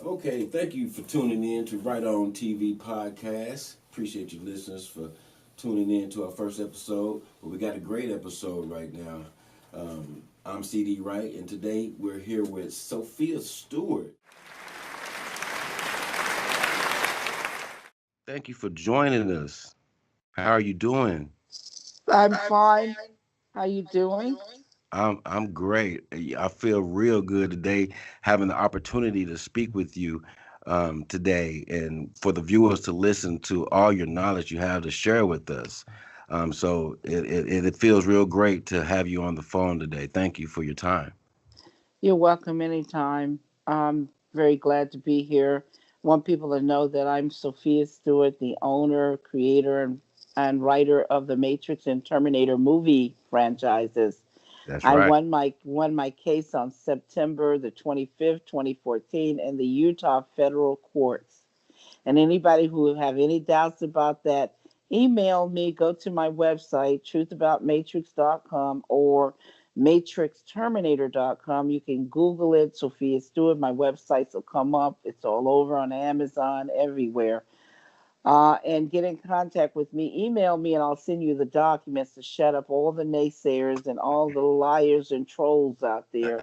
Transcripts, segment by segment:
Okay, thank you for tuning in to Right On TV podcast. Appreciate you listeners for tuning in to our first episode. But we got a great episode right now. I'm CD Wright, and today we're here with Sophia Stewart. Thank you for joining us. How are you doing? I'm fine. How you doing? I'm great. I feel real good today having the opportunity to speak with you today and for the viewers to listen to all your knowledge you have to share with us. So it feels real great to have you on the phone today. Thank you for your time. You're welcome anytime. I'm very glad to be here. I want people to know that I'm Sophia Stewart, the owner, creator, and writer of the Matrix and Terminator movie franchises. That's I right. won my case on September the 25th, 2014 in the Utah federal courts. And anybody who have any doubts about that, email me, go to my website, truthaboutmatrix.com or matrixterminator.com. You can Google it, Sophia Stewart. My websites will come up. It's all over on Amazon, everywhere. And get in contact with me. Email me, and I'll send you the documents to shut up all the naysayers and all the liars and trolls out there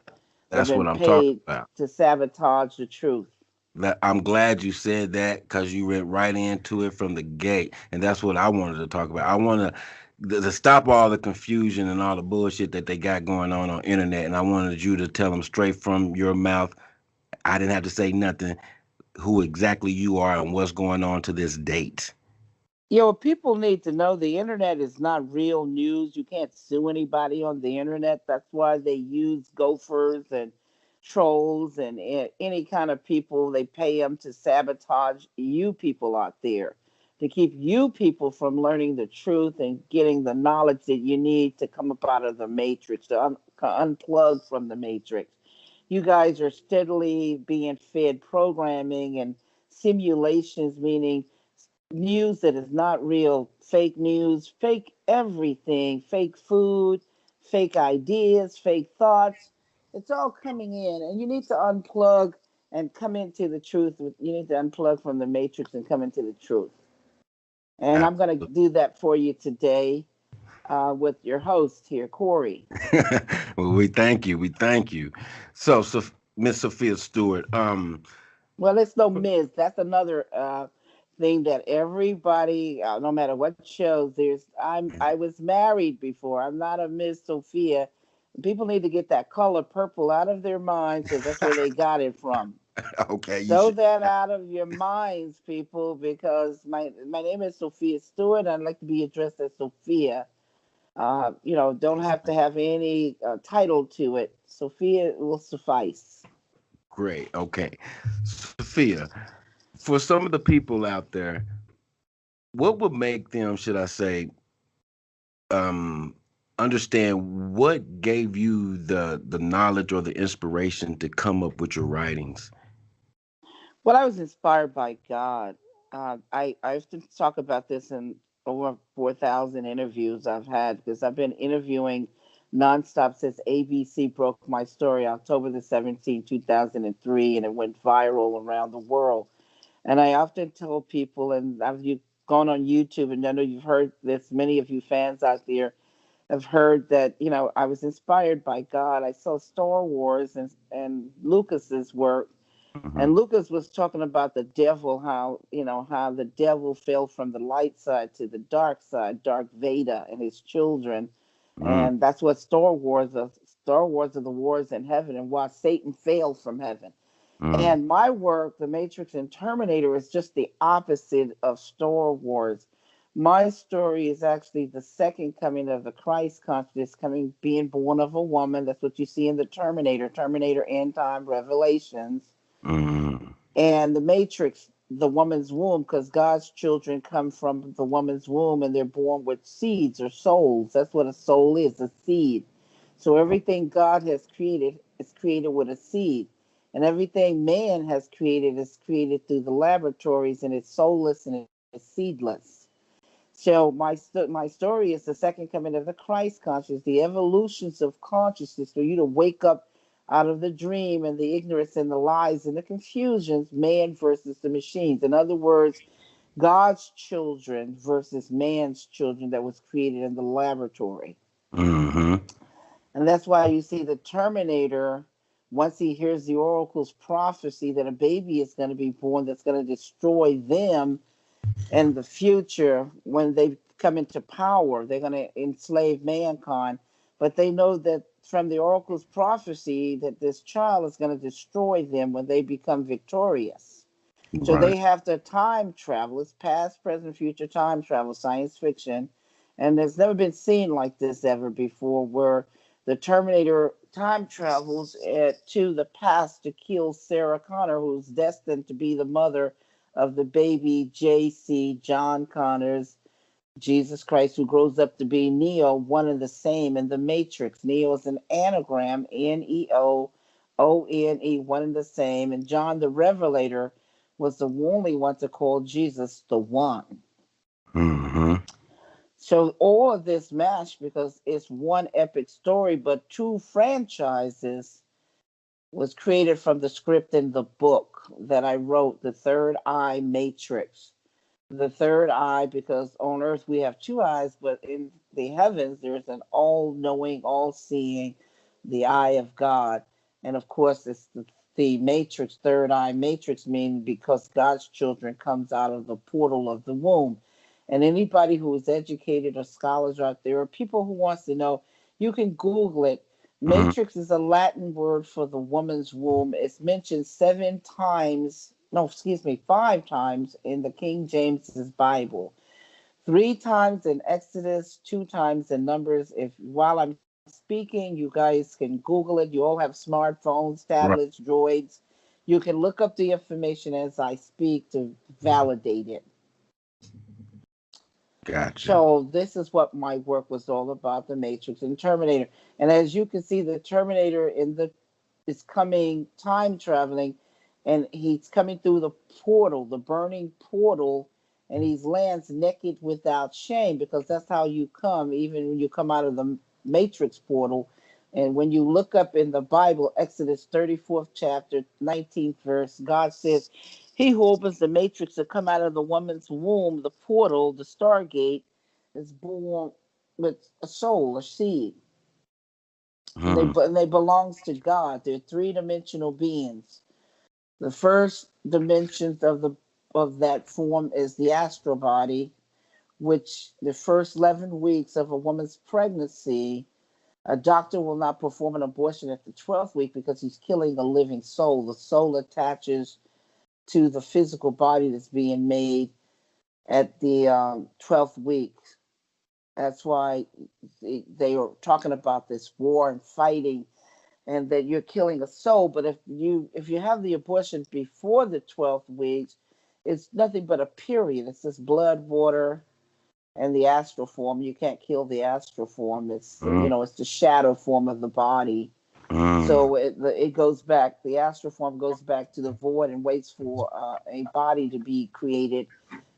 that have That's been what I'm talking paid about. to sabotage the truth. I'm glad you said that because you went right into it from the gate, and that's what I wanted to talk about. I want to stop all the confusion and all the bullshit that they got going on internet, and I wanted you to tell them straight from your mouth. I didn't have to say nothing. Who exactly you are and what's going on to this date. People need to know the internet is not real news. You can't sue anybody on the internet. That's why they use gophers and trolls and any kind of people. They pay them to sabotage you people out there, to keep you people from learning the truth and getting the knowledge that you need to come up out of the matrix, to unplug from the matrix. You guys are steadily being fed programming and simulations, meaning news that is not real, fake news, fake everything, fake food, fake ideas, fake thoughts. It's all coming in, and you need to unplug and come into the truth. You need to unplug from the matrix and come into the truth. And I'm going to Absolutely. do that for you today with your host here, Corey. Well, we thank you. We thank you. So Miss Sophia Stewart. Well, it's no Miz. That's another thing that everybody, no matter what shows, I was married before. I'm not a Miss Sophia. People need to get that color purple out of their minds because that's where they got it from. Okay, you Throw should. that out of your minds, people, because my name is Sophia Stewart. I'd like to be addressed as Sophia. Don't have to have any title to it. Sophia will suffice. Great. Okay, Sophia. For some of the people out there, what would make them, should I say, um, understand what gave you the knowledge or the inspiration to come up with your writings? Well, I was inspired by God. I often talk about this in over 4,000 interviews I've had because I've been interviewing nonstop since ABC broke my story October the 17th, 2003, and it went viral around the world. And I often tell people, and I've you gone on YouTube, and I know you've heard this, many of you fans out there have heard that, I was inspired by God. I saw Star Wars and Lucas's work, Hmm. and Lucas was talking about the devil, how the devil fell from the light side to the dark side, Dark Vader and his children. Mm, And that's what Star Wars are. Star Wars are the wars in heaven and why Satan fell from heaven. mm, And my work, The Matrix and Terminator, is just the opposite of Star Wars. My story is actually the second coming of the Christ consciousness coming, being born of a woman. That's what you see in the Terminator End Time Revelations, mm, and the Matrix, the woman's womb, because God's children come from the woman's womb and they're born with seeds or souls. That's what a soul is, a seed. So everything God has created is created with a seed. And everything man has created is created through the laboratories, and it's soulless and it's seedless. So my story is the second coming of the Christ consciousness, the evolutions of consciousness for you to wake up out of the dream and the ignorance and the lies and the confusions, man versus the machines. In other words, God's children versus man's children that was created in the laboratory. Mm-hmm. And that's why you see the Terminator, once he hears the oracle's prophecy that a baby is going to be born that's going to destroy them in the future when they come into power, they're going to enslave mankind. But they know that from the oracle's prophecy that this child is going to destroy them when they become victorious. So Right. they have to time travel. It's past, present, future time travel, science fiction. And it's never been seen like this ever before, where the Terminator time travels to the past to kill Sarah Connor, who's destined to be the mother of the baby JC, John Connor's Jesus Christ, who grows up to be Neo, one and the same in the Matrix. Neo is an anagram, Neone, one and the same. And John the Revelator was the only one to call Jesus the One. Mm-hmm. So all of this mashed because it's one epic story, but two franchises was created from the script in the book that I wrote, The Third Eye Matrix. The third eye, because on earth we have two eyes, but in the heavens there's an all knowing, all seeing, the eye of God. And of course, it's the matrix, third eye matrix, meaning because God's children comes out of the portal of the womb. And anybody who is educated or scholars out there, or people who wants to know, you can Google it. Mm-hmm. Matrix is a Latin word for the woman's womb. It's mentioned seven times, no, excuse me, five times in the King James's Bible. Three times in Exodus, two times in Numbers. If while I'm speaking, you guys can Google it. You all have smartphones, Right. tablets, droids. You can look up the information as I speak to validate it. Gotcha. So this is what my work was all about, the Matrix and Terminator. And as you can see, the Terminator in the is coming time traveling, and he's coming through the portal, the burning portal, and he lands naked without shame, because that's how you come, even when you come out of the Matrix portal. And when you look up in the Bible, Exodus 34th chapter, 19th verse, God says, he who opens the matrix to come out of the woman's womb, the portal, the stargate, is born with a soul, a seed. Mm-hmm. And they belongs to God. They're three-dimensional beings. The first dimensions of that form is the astral body, which the first 11 weeks of a woman's pregnancy, a doctor will not perform an abortion at the 12th week because he's killing a living soul. The soul attaches to the physical body that's being made at the 12th week. That's why they are talking about this war and fighting, and that you're killing a soul. But if you have the abortion before the 12th week, it's nothing but a period. It's just blood, water, and the astral form. You can't kill the astral form. It's the shadow form of the body. Mm-hmm. So it goes back. The astral form goes back to the void and waits for a body to be created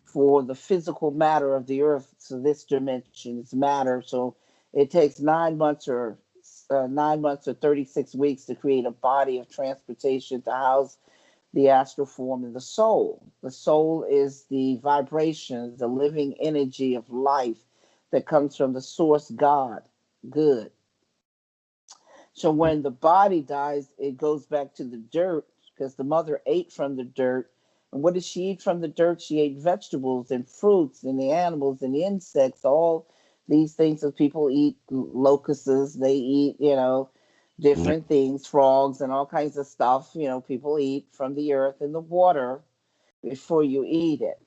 for the physical matter of the earth. So this dimension is matter. So it takes 9 months or 36 weeks to create a body of transportation to house the astral form and the soul. The soul is the vibrations, the living energy of life that comes from the source God, good. So when the body dies, it goes back to the dirt because the mother ate from the dirt. And what did she eat from the dirt? She ate vegetables and fruits and the animals and the insects, all these things that people eat, locusts, they eat, Yeah. different things, frogs and all kinds of stuff, people eat from the earth and the water before you eat it.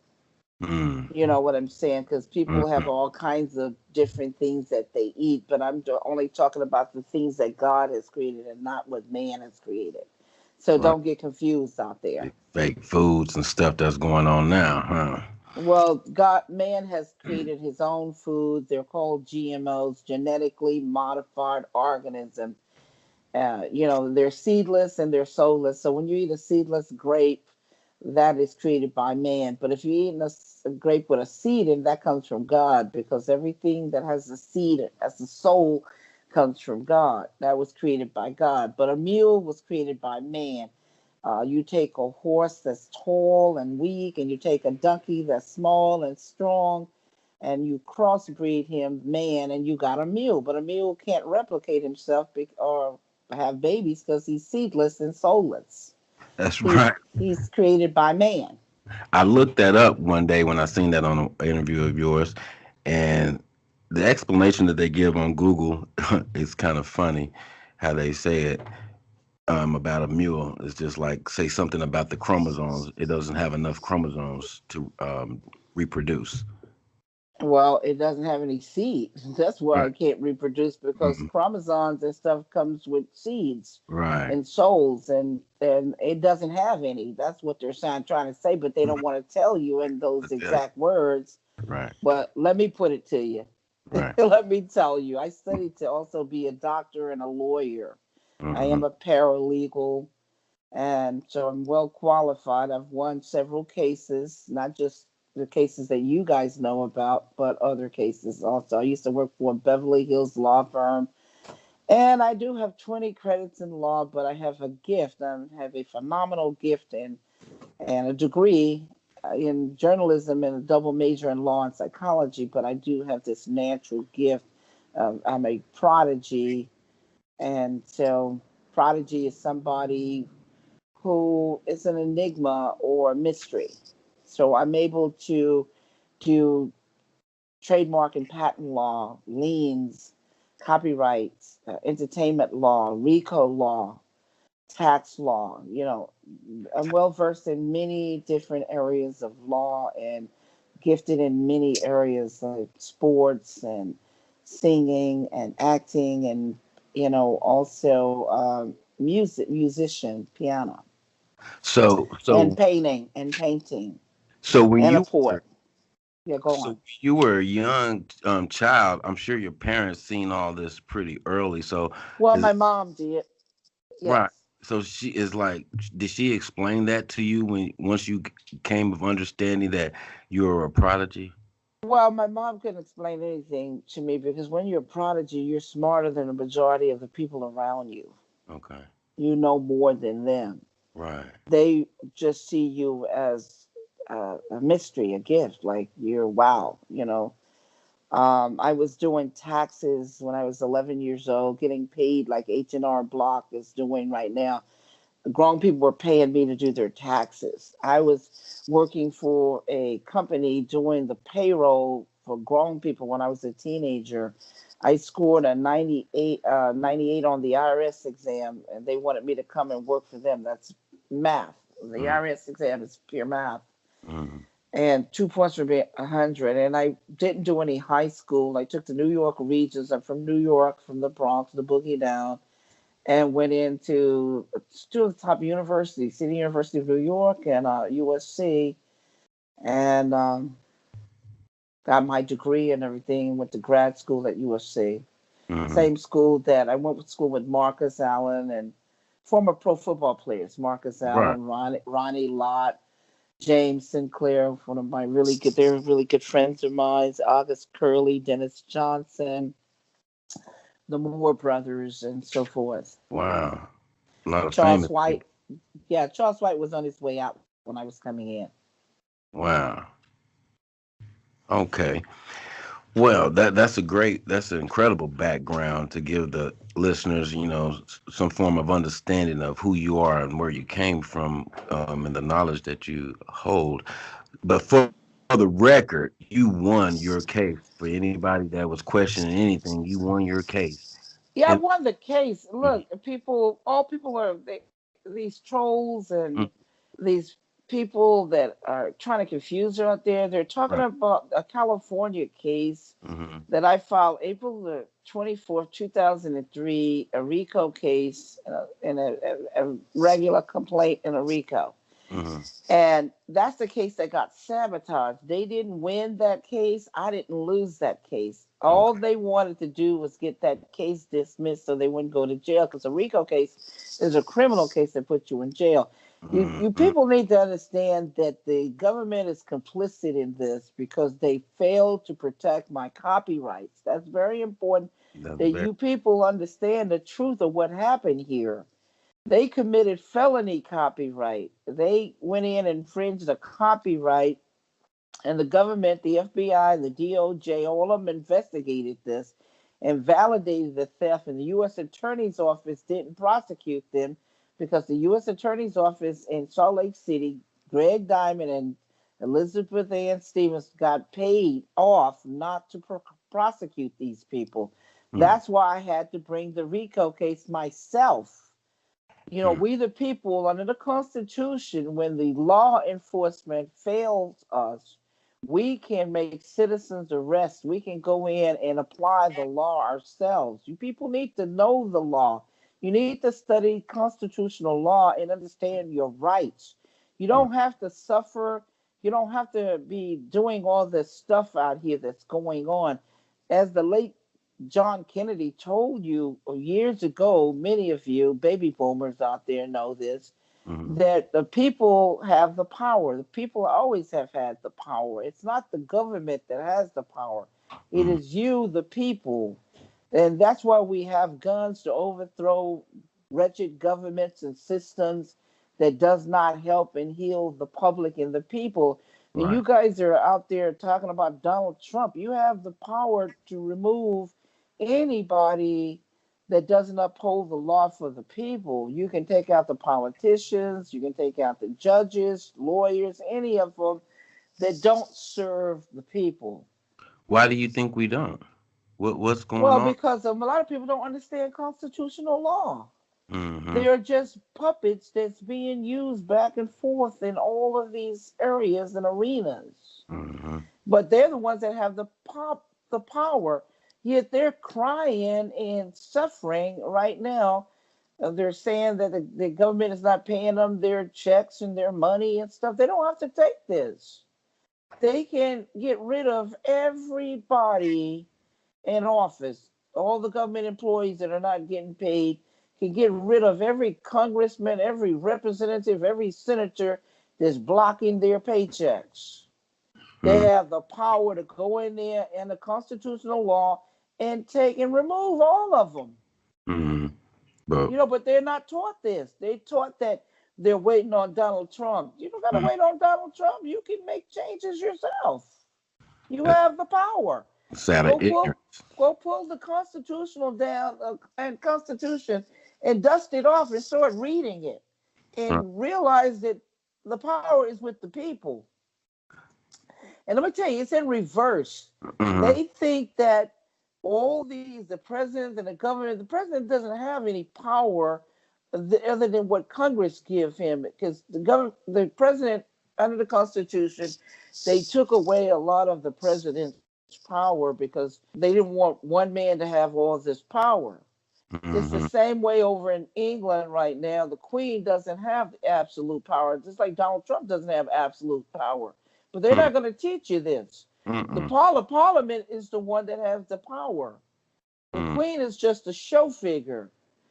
You know what I'm saying? Because people Mm-hmm. have all kinds of different things that they eat, but I'm only talking about the things that God has created and not what man has created. So Right. don't get confused out there. Fake foods and stuff that's going on now, huh? Well, man has created his own foods. They're called GMOs, genetically modified organisms. They're seedless and they're soulless. So when you eat a seedless grape, that is created by man. But if you eat a grape with a seed, and that comes from God, because everything that has a seed, as a soul, comes from God. That was created by God. But a mule was created by man. You take a horse that's tall and weak, and you take a donkey that's small and strong, and you crossbreed him, man, and you got a mule. But a mule can't replicate himself or have babies because he's seedless and soulless. That's He's right. he's created by man. I looked that up one day when I seen that on an interview of yours, and the explanation that they give on Google is kind of funny. How they say it about a mule is just like say something about the chromosomes. It doesn't have enough chromosomes to reproduce. Well, it doesn't have any seeds. That's why Right. it can't reproduce, because Mhm. chromosomes and stuff comes with seeds Right. and souls, and it doesn't have any. That's what they're trying to say, but they don't want to tell you in those Yeah. exact words. Right. But let me put it to you. Right. Let me tell you, I studied to also be a doctor and a lawyer. I Hmm. am a paralegal, and so I'm well qualified. I've won several cases, not just the cases that you guys know about, but other cases also. I used to work for a Beverly Hills law firm, and I do have 20 credits in law, but I have a gift. I have a phenomenal gift and a degree in journalism and a double major in law and psychology, but I do have this natural gift. I'm a prodigy, and so prodigy is somebody who is an enigma or a mystery. So I'm able to do trademark and patent law, liens, copyrights, entertainment law, RICO law, tax law. I'm well versed in many different areas of law and gifted in many areas like sports and singing and acting and also musician, piano, So and so painting so when and a you were poet. Yeah, go so on. when you were a young child, I'm sure your parents seen all this pretty early. So Well, is my mom did. right. Yes. So she is like, did she explain that to you when once you came of understanding that you were a prodigy? Well, my mom couldn't explain anything to me because when you're a prodigy, you're smarter than the majority of the people around you. Okay. You know more than them. Right. They just see you as a mystery, a gift, like you're wow. I was doing taxes when I was 11 years old, getting paid like H&R Block is doing right now. Grown people were paying me to do their taxes. I was working for a company doing the payroll for grown people when I was a teenager. I scored a 98 on the IRS exam, and they wanted me to come and work for them. That's math. The Mm-hmm. IRS exam is pure math. Mm-hmm. And 2 points for being 100. And I didn't do any high school. I took the New York Regents. I'm from New York, from the Bronx, the Boogie Down, and went into two of the top universities, City University of New York and USC, and got my degree and everything. Went to grad school at USC, Mm-hmm. same school that I went to school with Marcus Allen and former pro football players, Marcus Right. Allen, Ronnie Lott, James Sinclair, one of my they're really good friends of mine, August Curley, Dennis Johnson, the Moore brothers, and so forth. Wow. A lot of Charles famous White, people. yeah, Charles White was on his way out when I was coming in. Wow. Okay. Well, that's an incredible background to give the listeners, some form of understanding of who you are and where you came from, and the knowledge that you hold. But for the record, you won your case. For anybody that was questioning anything, you won your case. Yeah, And I won the case. mhm, Look, all people are these trolls and mhm, these people that are trying to confuse you out there. They're talking right. about a California case Hmm. that I filed April the 24th, 2003, a RICO case and a regular complaint in a RICO. Mm-hmm. And that's the case that got sabotaged. They didn't win that case. I didn't lose that case. All Okay. they wanted to do was get that case dismissed so they wouldn't go to jail, because a RICO case is a criminal case that puts you in jail. You Mm-hmm. people need to understand that the government is complicit in this because they failed to protect my copyrights. That's very important That's that very. you people understand the truth of what happened here. They committed felony copyright. They went in and infringed a copyright, and the government, the FBI, the DOJ, all of them investigated this and validated the theft. And the U.S. Attorney's Office didn't prosecute them because the U.S. Attorney's Office in Salt Lake City, Greg Diamond and Elizabeth Ann Stevens, got paid off not to prosecute these people. Mm-hmm. That's why I had to bring the RICO case myself. We the people under the Constitution, when the law enforcement fails us, we can make citizens arrest. We can go in and apply the law ourselves. You people need to know the law. You need to study constitutional law and understand your rights. You don't have to suffer. You don't have to be doing all this stuff out here that's going on. As the late John Kennedy told you years ago, many of you baby boomers out there know this, Mm-hmm. that the people have the power. The people always have had the power. It's not the government that has the power. It Mm-hmm. is you, the people. And that's why we have guns to overthrow wretched governments and systems that does not help and heal the public and the people. And Right. you guys are out there talking about Donald Trump. You have the power to remove anybody that doesn't uphold the law for the people. You can take out the politicians, you can take out the judges, lawyers, any of them that don't serve the people. Why do you think we don't? What's going Well, on? because a lot of people don't understand constitutional law. Mm-hmm. They're just puppets that's being used back and forth in all of these areas and arenas. Mm-hmm. But they're the ones that have the power. Yet they're crying and suffering right now. They're saying that the government is not paying them their checks and their money and stuff. They don't have to take this. They can get rid of everybody in office. All the government employees that are not getting paid can get rid of every congressman, every representative, every senator that's blocking their paychecks. They have the power to go in there and the constitutional law and take and remove all of them. Mm-hmm. But But they're not taught this. They taught that they're waiting on Donald Trump. You don't got to wait on Donald Trump. You can make changes yourself. You that's have the power. sad of Go pull, ignorance. go pull the constitutional down and Constitution and dust it off and start reading it Right. and realize that the power is with the people. And let me tell you, it's in reverse. Mm-hmm. They think that the president and the president doesn't have any power other than what Congress give him, because the president, under the Constitution, they took away a lot of the president's power because they didn't want one man to have all this power. It's the Mm-hmm. same way over in England right now. The Queen doesn't have absolute power, just like Donald Trump doesn't have absolute power. But they're not going to teach you this. The Mm-hmm. Parliament is the one that has the power. The Mm-hmm. Queen is just a show figure.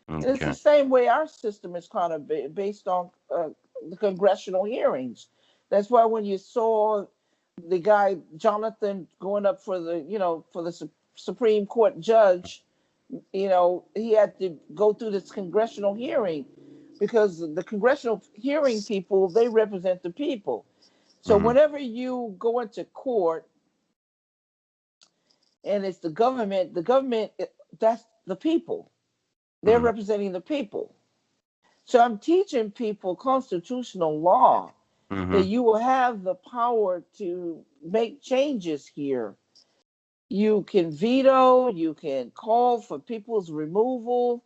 And it's the Okay. same way our system is kind of based on the congressional hearings. That's why when you saw the guy Jonathan going up for the Supreme Court judge, he had to go through this congressional hearing because the congressional hearing people, they represent the people. So Mm-hmm. whenever you go into court and it's the government, that's the people. They're Mm-hmm. representing the people. So I'm teaching people constitutional law that Mm-hmm. you will have the power to make changes here. You can veto, you can call for people's removal,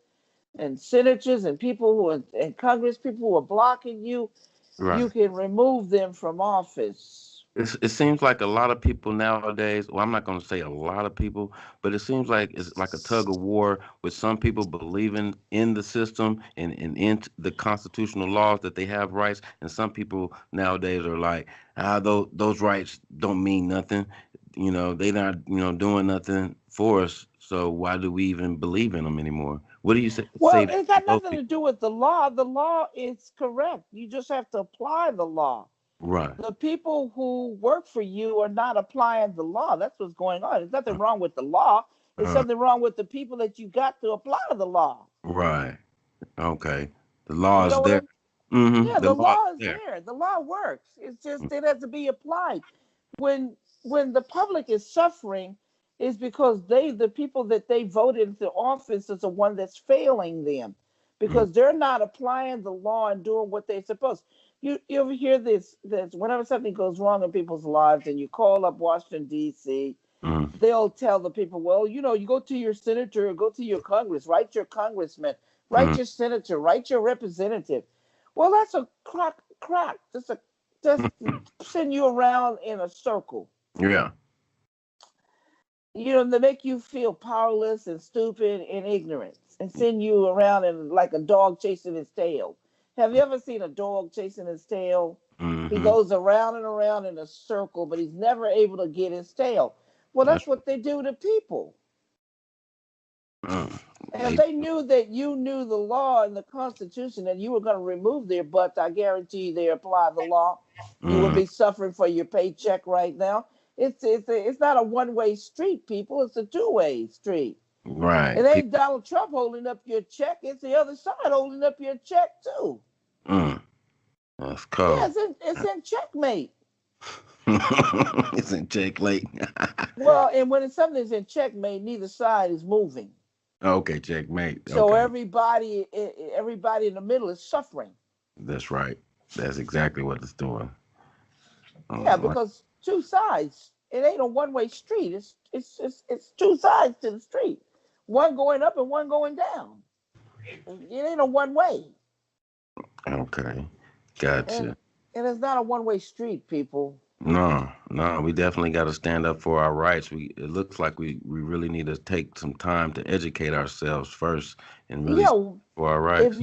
and senators and people who are in Congress, people who are blocking you, Right. you can remove them from office. it seems like a lot of people nowadays, well, I'm not going to say a lot of people, but it seems like it's like a tug of war with some people believing in the system and in the constitutional laws that they have rights, and some people nowadays are like, those rights don't mean nothing. They not, doing nothing for us. So why do we even believe in them anymore? What do you say Well, to it got those nothing to people? do with the law. The law is correct. You just have to apply the law. Right. The people who work for you are not applying the law. That's what's going on. There's nothing wrong with the law. There's Uh, something wrong with the people that you got to apply the law. right. Okay. The law You is know what there. I'm Mm-hmm. Yeah, The the law is law is there. there. The law works. It's just it has to be applied. When when the public is suffering, is because the people that they voted into office is the one that's failing them, Mm-hmm. because they're not applying the law and doing what they're supposed. You ever hear this whenever something goes wrong in people's lives and you call up Washington D.C., Mm-hmm. they'll tell the people, well, you go to your senator, or go to your Congress, write your congressman, write Mm-hmm. your senator, write your representative. Well, that's a crack. Just send you around in a circle. Yeah. They make you feel powerless and stupid and ignorant, and send you around in like a dog chasing his tail. Have you ever seen a dog chasing his tail? He Mm-hmm. goes around and around in a circle, but he's never able to get his tail. Well, That's that's what they do to people. mm. And if They they knew that you knew the law and the Constitution and you were going to remove their butts, I guarantee you they apply the law. You would mm, be suffering for your paycheck right now. It's not a one-way street, people. It's a two-way street. It right. ain't Donald Trump holding up your check. It's the other side holding up your check too. Mm, that's Yeah, cold. it's in checkmate. It's in check late. Well, and when something's in checkmate, neither side is moving. Okay, checkmate. So Okay, everybody in the middle is suffering. that's right. That's exactly what it's doing. Yeah, Right. because two sides. It ain't a one-way street. It's two sides to the street. One going up and one going down. It ain't a one way. Okay, And gotcha. it's not a one-way street, people. No, no, we definitely got to stand up for our rights. It looks like we really need to take some time to educate ourselves first and really stand Yeah, for our rights.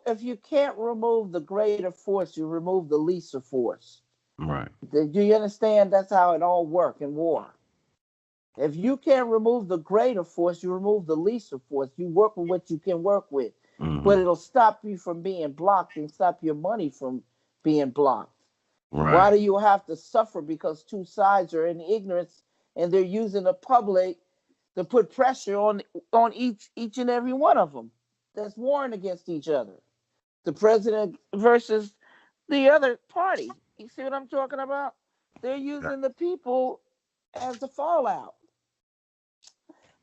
if you can't remove the greater force, you remove the lesser force. Right. Do you understand? That's how it all works in war. If you can't remove the greater force, you remove the lesser force. You work with what you can work with, but Mm-hmm. it'll stop you from being blocked and stop your money from being blocked. Why Right. do you have to suffer because two sides are in ignorance and they're using the public to put pressure on each and every one of them that's warring against each other? The president versus the other party. You see what I'm talking about? They're using the people as the fallout,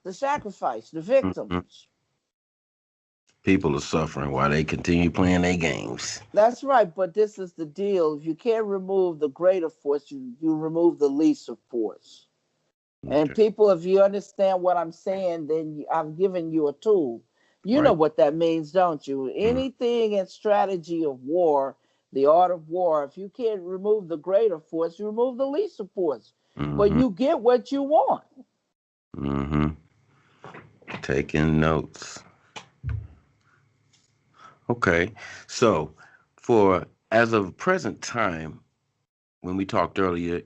the sacrifice, the Mhm. victims. People are suffering while they continue playing their games. That's right, but this is the deal. If you can't remove the greater force, you remove the lesser force. And Okay. people, if you understand what I'm saying, then I've given you a tool. You know Right. what that means, don't you? Mm-hmm. Anything in strategy of war, the art of war, if you can't remove the greater force, you remove the lesser force. But Mm-hmm. you get what you want. Mm-hmm. Taking notes. Okay. So, for as of present time, when we talked earlier,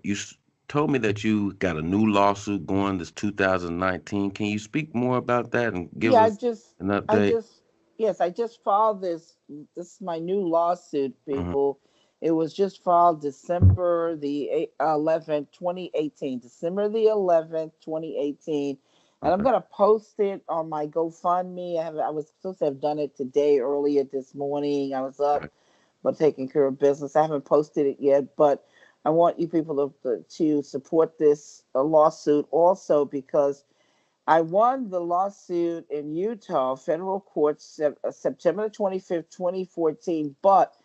told me that you got a new lawsuit going this 2019. Can you speak more about that and give Yeah, us an I update? just, yes, I just filed this. This is my new lawsuit, Mm-hmm. people. It was just filed December the 11th, 2018. December the 11th, 2018. And I'm Okay. gonna post it on my GoFundMe. I was supposed to have done it today, earlier this morning. I was Okay. up, but taking care of business. I haven't posted it yet, but I want you people to support this lawsuit also because I won the lawsuit in Utah federal court September 25th, 2014, but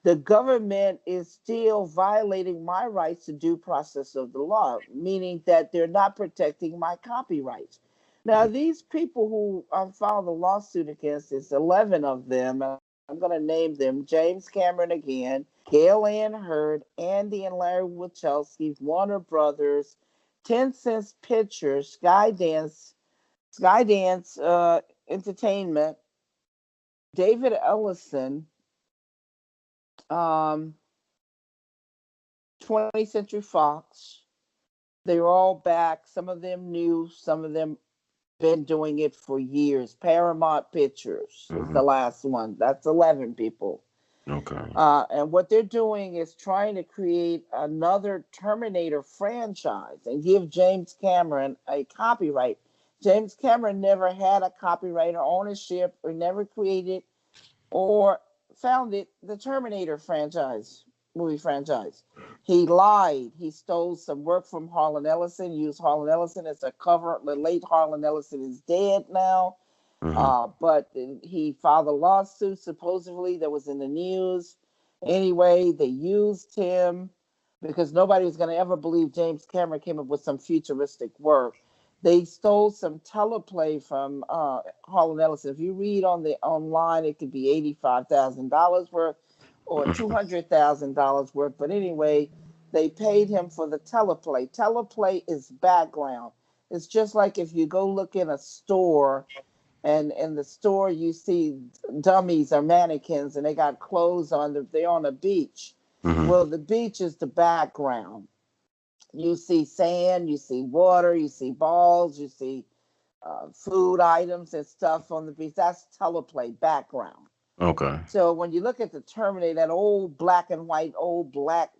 the government is still violating my rights to due process of the law, meaning that they're not protecting my copyrights. Now, these people who I filed a lawsuit against, is 11 of them. I'm going to name them: James Cameron again, Gale Ann Hurd, Andy and Larry Wachowski, Warner Brothers, 10 Cent Pictures, Skydance Entertainment, David Ellison, um, 20th Century Fox. They were all back. Some of them new, some of them been doing it for years. Paramount Pictures is Mm-hmm. the last one. That's 11 people. Okay. And what they're doing is trying to create another Terminator franchise and give James Cameron a copyright. James Cameron never had a copyright or ownership or never created or founded the Terminator movie franchise. He lied. He stole some work from Harlan Ellison, used Harlan Ellison as a cover. The late Harlan Ellison is dead now. Mm-hmm. But he filed a lawsuit supposedly that was in the news. Anyway, they used him because nobody was going to ever believe James Cameron came up with some futuristic work. They stole some teleplay from Harlan Ellison. If you read on the online, it could be $85,000 worth or $200,000 worth. But anyway, they paid him for the teleplay. Teleplay is background. It's just like if you go look in a store and in the store you see dummies or mannequins and they got clothes on they're on a beach. Mm-hmm. Well, the beach is the background. You see sand, you see water, you see balls, you see food items and stuff on the beach. That's teleplay background. Okay. So when you look at the Terminator, that old black and white, old black,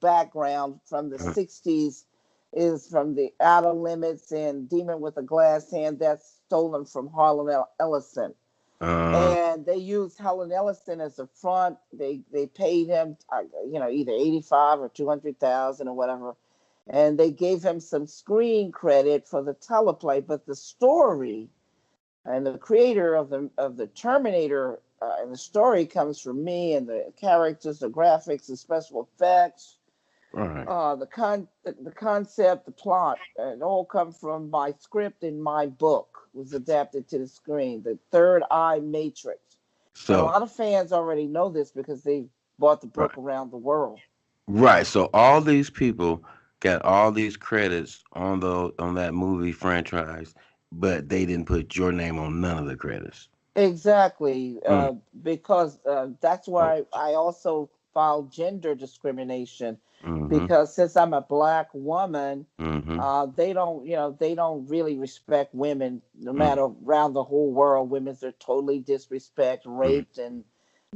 background from the Mm-hmm. 60s is from the Outer Limits and Demon with a Glass Hand. That's stolen from Harlan Ellison. Uh, And they used Harlan Ellison as a front. They paid him, either 85 or 200,000 or whatever, and they gave him some screen credit for the teleplay. But the story and the creator of the Terminator and the story comes from me, and the characters, the graphics, the special effects, all right. the concept, the plot, it all come from my script and my book was adapted to the screen. The Third Eye Matrix, and a So, lot of fans already know this because they bought the right. book around the world. Right. So all these people got all these credits on that movie franchise, but they didn't put your name on none of the credits. Exactly, Mm. because that's Oh. why I also filed gender discrimination, Mm-hmm. because since I'm a black woman, Mm-hmm. they don't really respect women. No Mm-hmm. matter around the whole world, women are totally disrespected, Mm-hmm. raped, and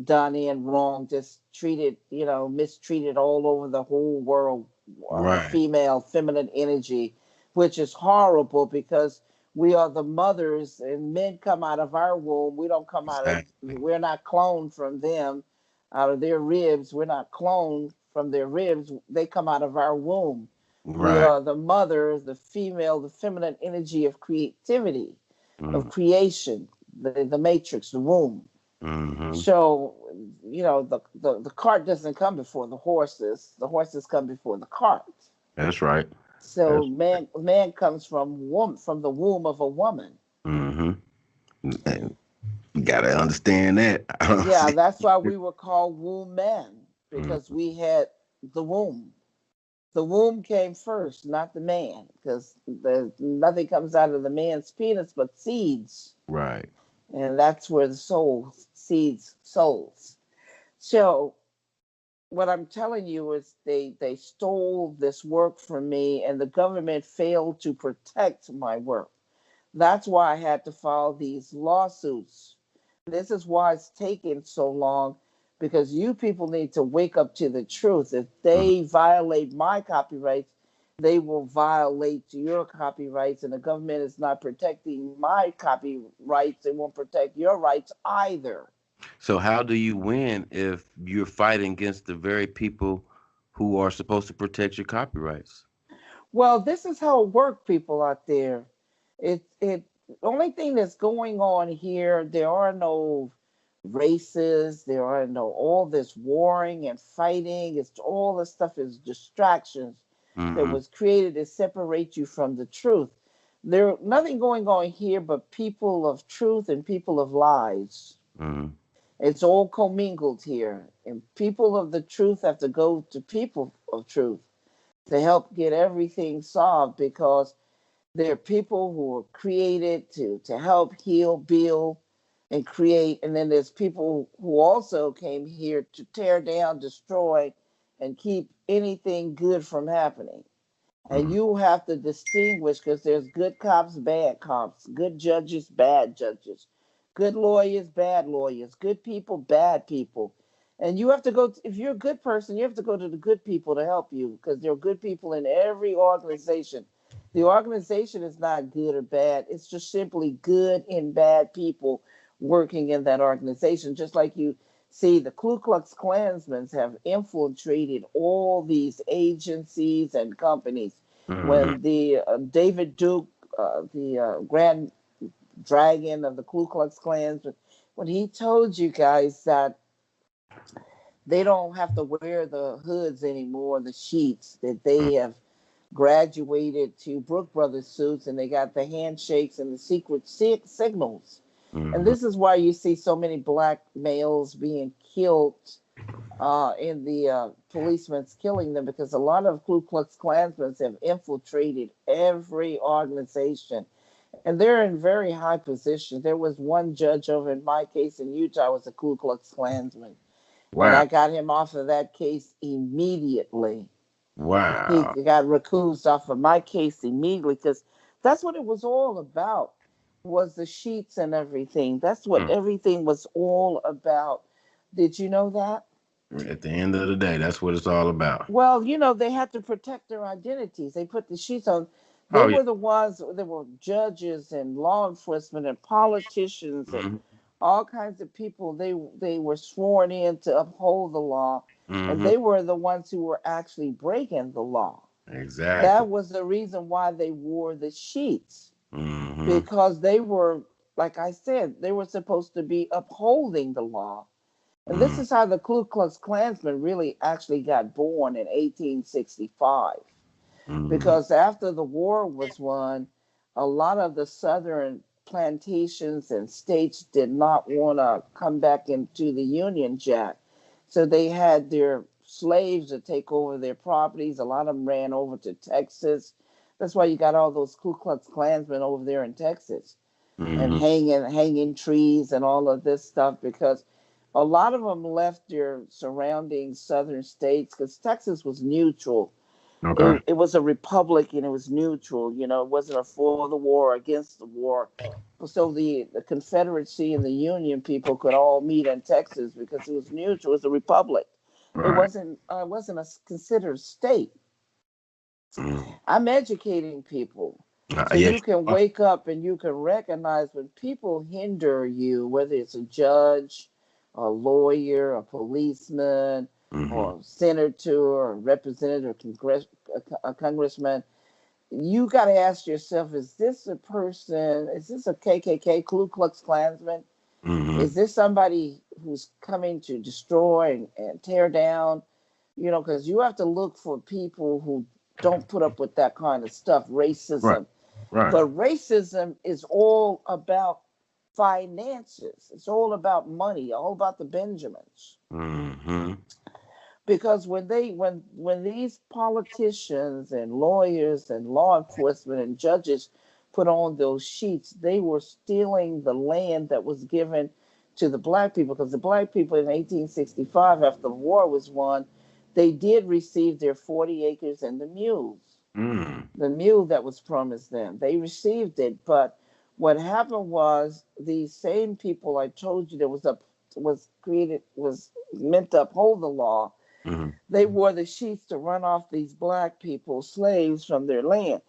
done in wrong, just treated, mistreated all over the whole world. Right. Female, feminine energy, which is horrible because we are the mothers and men come out of our womb. We don't come out of, Exactly. we're not cloned from them, out of their ribs. We're not cloned from their ribs. They come out of our womb. We Right. are the mother, the female, the feminine energy of creativity, of Mm-hmm. creation, the matrix, the womb. Mm-hmm. So, the cart doesn't come before the horses. The horses come before the cart. That's right. So That's man comes from the womb of a woman. mm-hmm. And you gotta understand that. I don't Yeah, see. that's why we were called womb men, because Mm-hmm. we had the womb. The womb came first, not the man, because nothing comes out of the man's penis but seeds, Right. and that's where the soul seeds souls. So what I'm telling you is they stole this work from me, and the government failed to protect my work. That's why I had to file these lawsuits. This is why it's taken so long, because you people need to wake up to the truth. If Mm-hmm. they violate my copyrights, they will violate your copyrights, and the government is not protecting my copyrights. They won't protect your rights either. So how do you win if you're fighting against the very people who are supposed to protect your copyrights? Well, this is how it works, people out there. It the only thing that's going on here, there are no races, there are no all this warring and fighting. It's all this stuff is distractions that Mm-hmm. was created to separate you from the truth. There nothing going on here but people of truth and people of lies. Mm-hmm. It's all commingled here. And people of the truth have to go to people of truth to help get everything solved, because there are people who are created to help heal, build, and create. And then there's people who also came here to tear down, destroy, and keep anything good from happening. And Mm. you have to distinguish, because there's good cops, bad cops, good judges, bad judges, good lawyers, bad lawyers, good people, bad people. And you have to go, if you're a good person, you have to go to the good people to help you, because there are good people in every organization. The organization is not good or bad, it's just simply good and bad people working in that organization. Just like you see, the Ku Klux Klansmen have infiltrated all these agencies and companies. Mhm. When the David Duke, the Grand Dragon of the Ku Klux Klan, when he told you guys that they don't have to wear the hoods anymore, the sheets, that they have graduated to Brook Brothers suits, and they got the handshakes and the secret signals. And Mhm. this is why you see so many black males being killed in the policemen's killing them, because a lot of Ku Klux Klansmen have infiltrated every organization, and they're in very high positions. There was one judge over in my case in Utah was a Ku Klux Klansman, and Wow. I got him off of that case immediately. He Wow. got recused off of my case immediately, because that's what it was all about, was the sheets and everything. That's what Mm. everything was all about. Did you know that? At the end of the day, that's what it's all about. Well, they had to protect their identities. They put the sheets on. They Oh yeah. were the ones, there were judges and law enforcement and politicians and Mhm. all kinds of people. They were sworn in to uphold the law, and Mhm. they were the ones who were actually breaking the law. Exactly. That was the reason why they wore the sheets, Mhm. because they were, like I said, they were supposed to be upholding the law. And this Mhm. is how the Ku Klux Klansman really actually got born in 1865. Mhm. Because after the war was won, a lot of the southern plantations and states did not want to come back into the Union Jack. So they had their slaves to take over their properties. A lot of them ran over to Texas. That's why you got all those Ku Klux Klansmen over there in Texas, and Mhm. hanging trees and all of this stuff, because a lot of them left their surrounding southern states, because Texas was neutral. it, Okay. it was a republic, and it was neutral. It wasn't a for the war or against the war. So the Confederacy and the Union people could all meet in Texas, because it was neutral. It was a republic. It Right. wasn't a considered state. Mhm. I'm educating people so Yes. you can wake up and you can recognize when people hinder you, whether it's a judge, a lawyer, a policeman, Mhm. or a senator, or a representative, a congressman. You got to ask yourself: Is this a person? Is this a KKK, Ku Klux Klansman? Mhm. Is this somebody who's coming to destroy and tear down? Because you have to look for people who don't put up with that kind of stuff, Right. racism. Right. But racism is all about finances. It's all about money, all about the Benjamins. Mhm. Because when these politicians and lawyers and law enforcement and judges put on those sheets, they were stealing the land that was given to the black people. Because the black people in 1865, after the war was won, they did receive their 40 acres and Mhm. the mule that was promised them. They received it, but what happened was, these same people I told you that was meant to uphold the law, Mhm. they wore the sheets to run off these black people, slaves, from their land.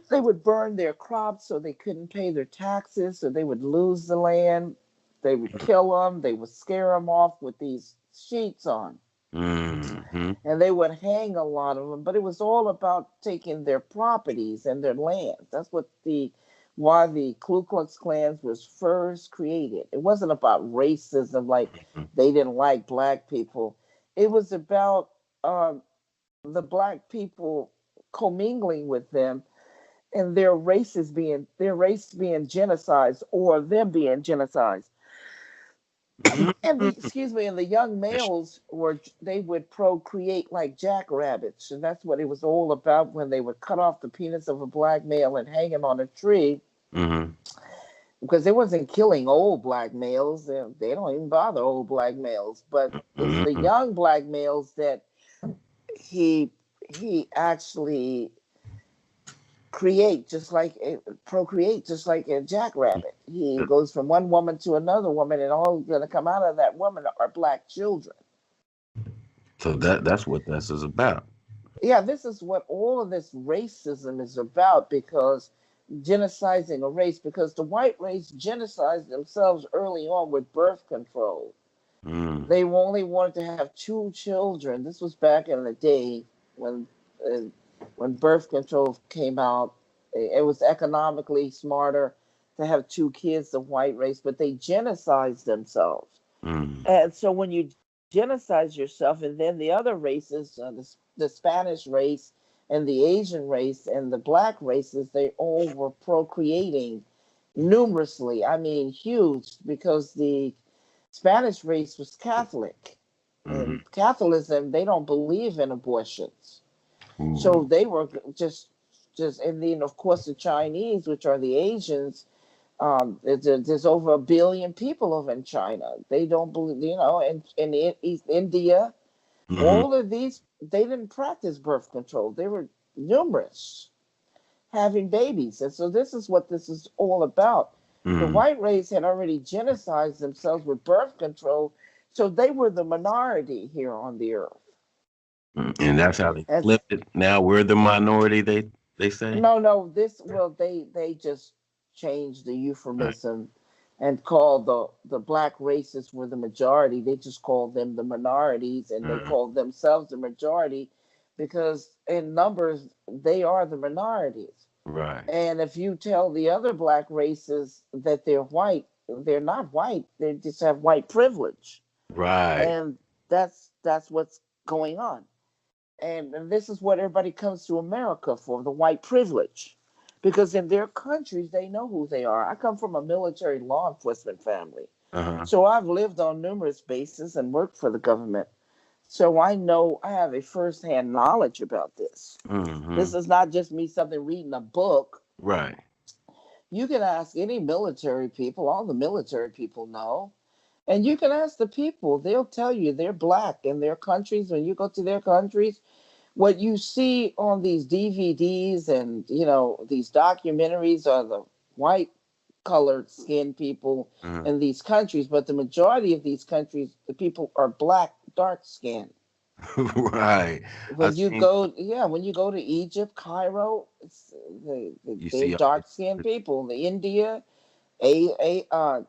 They would burn their crops so they couldn't pay their taxes, so they would lose the land. They would kill them. They would scare them off with these sheets on. Mhm. And they would hang a lot of them, but it was all about taking their properties and their lands. That's why the Ku Klux Klan was first created. It wasn't about racism, like they didn't like black people. It was about um, the black people commingling with them, and their race being genocided, or them being genocided. And the, Mm. excuse me, and the young males were, they would procreate like jackrabbits, and that's what it was all about when they would cut off the penis of a black male and hang him on a tree, Mm-hmm. because they wasn't killing old black males. They don't even bother old black males, but it's the Mm-hmm. young black males that he he actually create just like procreate just like a jackrabbit. He goes from one woman to another woman, and all going to come out of that woman are black children. So that's what this is about. Yeah, this is what all of this racism is about, because genociding a race, because the white race genocided themselves early on with birth control. Mm. They only wanted to have two children. This was back in the day when uh, when birth control came out. It was economically smarter to have two kids, the white race, but they genocided themselves. Mm. And so when you genocide yourself, and then the other races, the Spanish race and the Asian race and the black races, they all were procreating numerously. I mean, huge, because the Spanish race was Catholic. Mm. And Catholicism, they don't believe in abortions. So Ooh. they were just, and then of course the Chinese, which are the Asians, there's over 1 billion people over in China. They don't believe, and in East India, Mm-hmm. all of these, they didn't practice birth control. They were numerous, having babies. And so this is what this is all about. The Mm-hmm. white race had already genocided themselves with birth control, so they were the minority here on the earth. And that's how they And flipped it. Now we're the minority. They say. no, this, well, they just changed the Right. euphemism and called the black races were the majority. They just called them the minorities, and they Mm. called themselves the majority, because in numbers they are the minorities. Right. And if you tell the other black races that they're white, they're not white. They just have white privilege, Right. and that's what's going on. And this is what everybody comes to America for, the white privilege. Because in their countries, they know who they are. I come from a military law enforcement family. Uh-huh. So I've lived on numerous bases and worked for the government. So I know, I have a firsthand knowledge about this. Mm-hmm. This is not just me something reading a book. Right. You can ask any military people, all the military people know. And you can ask the people, they'll tell you they're black in their countries. When you go to their countries, what you see on these DVDs and these documentaries are the white colored skinned people Uh-huh. in these countries, but the majority of these countries, the people are black, dark skinned. Right. I When you seen go, yeah, when you go to Egypt, Cairo, you they're see all dark skinned this. people. The India,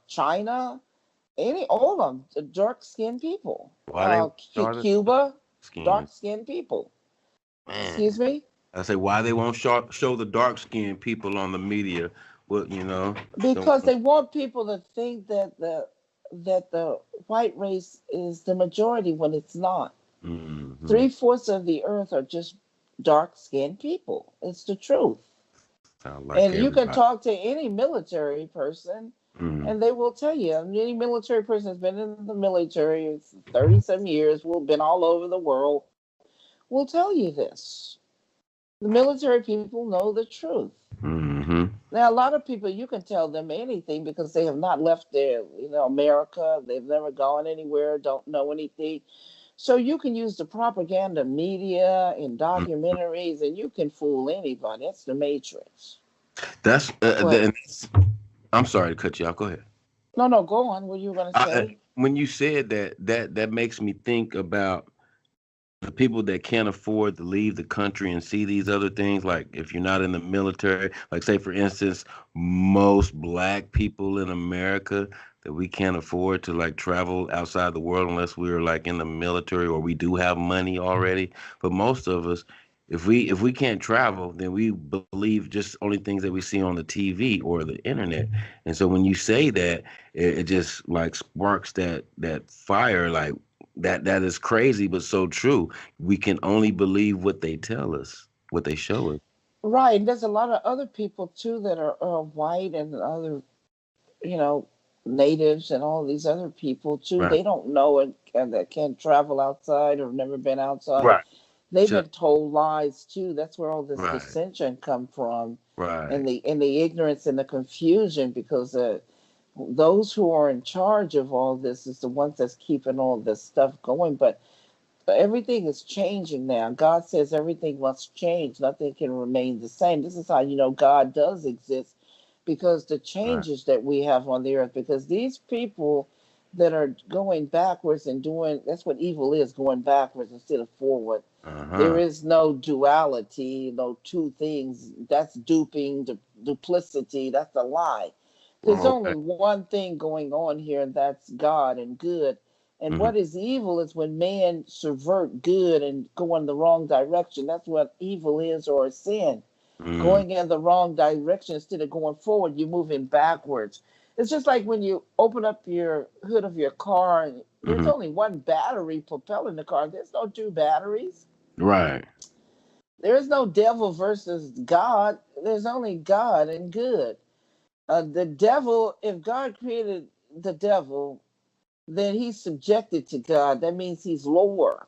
China, all of them, dark skinned people. Why they started Cuba, skin? dark skinned people. Man. Excuse me. I say why they won't show the dark skinned people on the media. Well, don't Because they want people to think that the white race is the majority when it's not. mm-hmm. 3/4 of the earth are just dark skinned people. It's the truth. Sound like And you can everybody. talk to any military person, Mm-hmm. and they will tell you. Any military person has been in the military 30 some years, will been all over the world, will tell you this. The military people know the truth. Mm-hmm. Now, a lot of people, you can tell them anything because they have not left their, America. They've never gone anywhere, don't know anything. So you can use the propaganda media and documentaries, and you can fool anybody. That's the Matrix. That's But I'm sorry to cut you off. Go ahead. no, no, go on. What you were going to say? When you said that makes me think about the people that can't afford to leave the country and see these other things. Like if you're not in the military, like say for instance, most black people in America that we can't afford to like travel outside the world unless we're like in the military or we do have money already. But most of us, if we can't travel, then we believe just only things that we see on the TV or the internet. And so when you say that, it just like sparks that fire, like that is crazy but so true. We can only believe what they tell us, what they show us. Right. There's a lot of other people, too, that are white and other, you know, natives and all these other people too. Right. They don't know and that can't travel outside or never been outside. Right. They've Sure. been told lies too. That's where all this Right. dissension come from, Right. and the ignorance and the confusion, because those who are in charge of all this is the ones that's keeping all this stuff going. But everything is changing now. God says everything must change. Nothing can remain the same. This is how you know God does exist, because the Right. changes that we have on the earth, because these people that are going backwards and doing, that's what evil is, going backwards instead of forward. There Uh-huh. is no duality, no two things. That's duping, duplicity, that's a lie. There's Oh, only okay. one thing going on here, and that's God and good. And Hmm. what is evil is when man subvert good and go in the wrong direction. That's what evil is, or sin. Mm. Going in the wrong direction instead of going forward, you're moving backwards. It's just like when you open up your hood of your car and there's Hmm. only one battery propelling the car. There's no two batteries. Right. There is no devil versus God. There's only God and good. The devil, if God created the devil, then he's subjected to God. That means he's lower.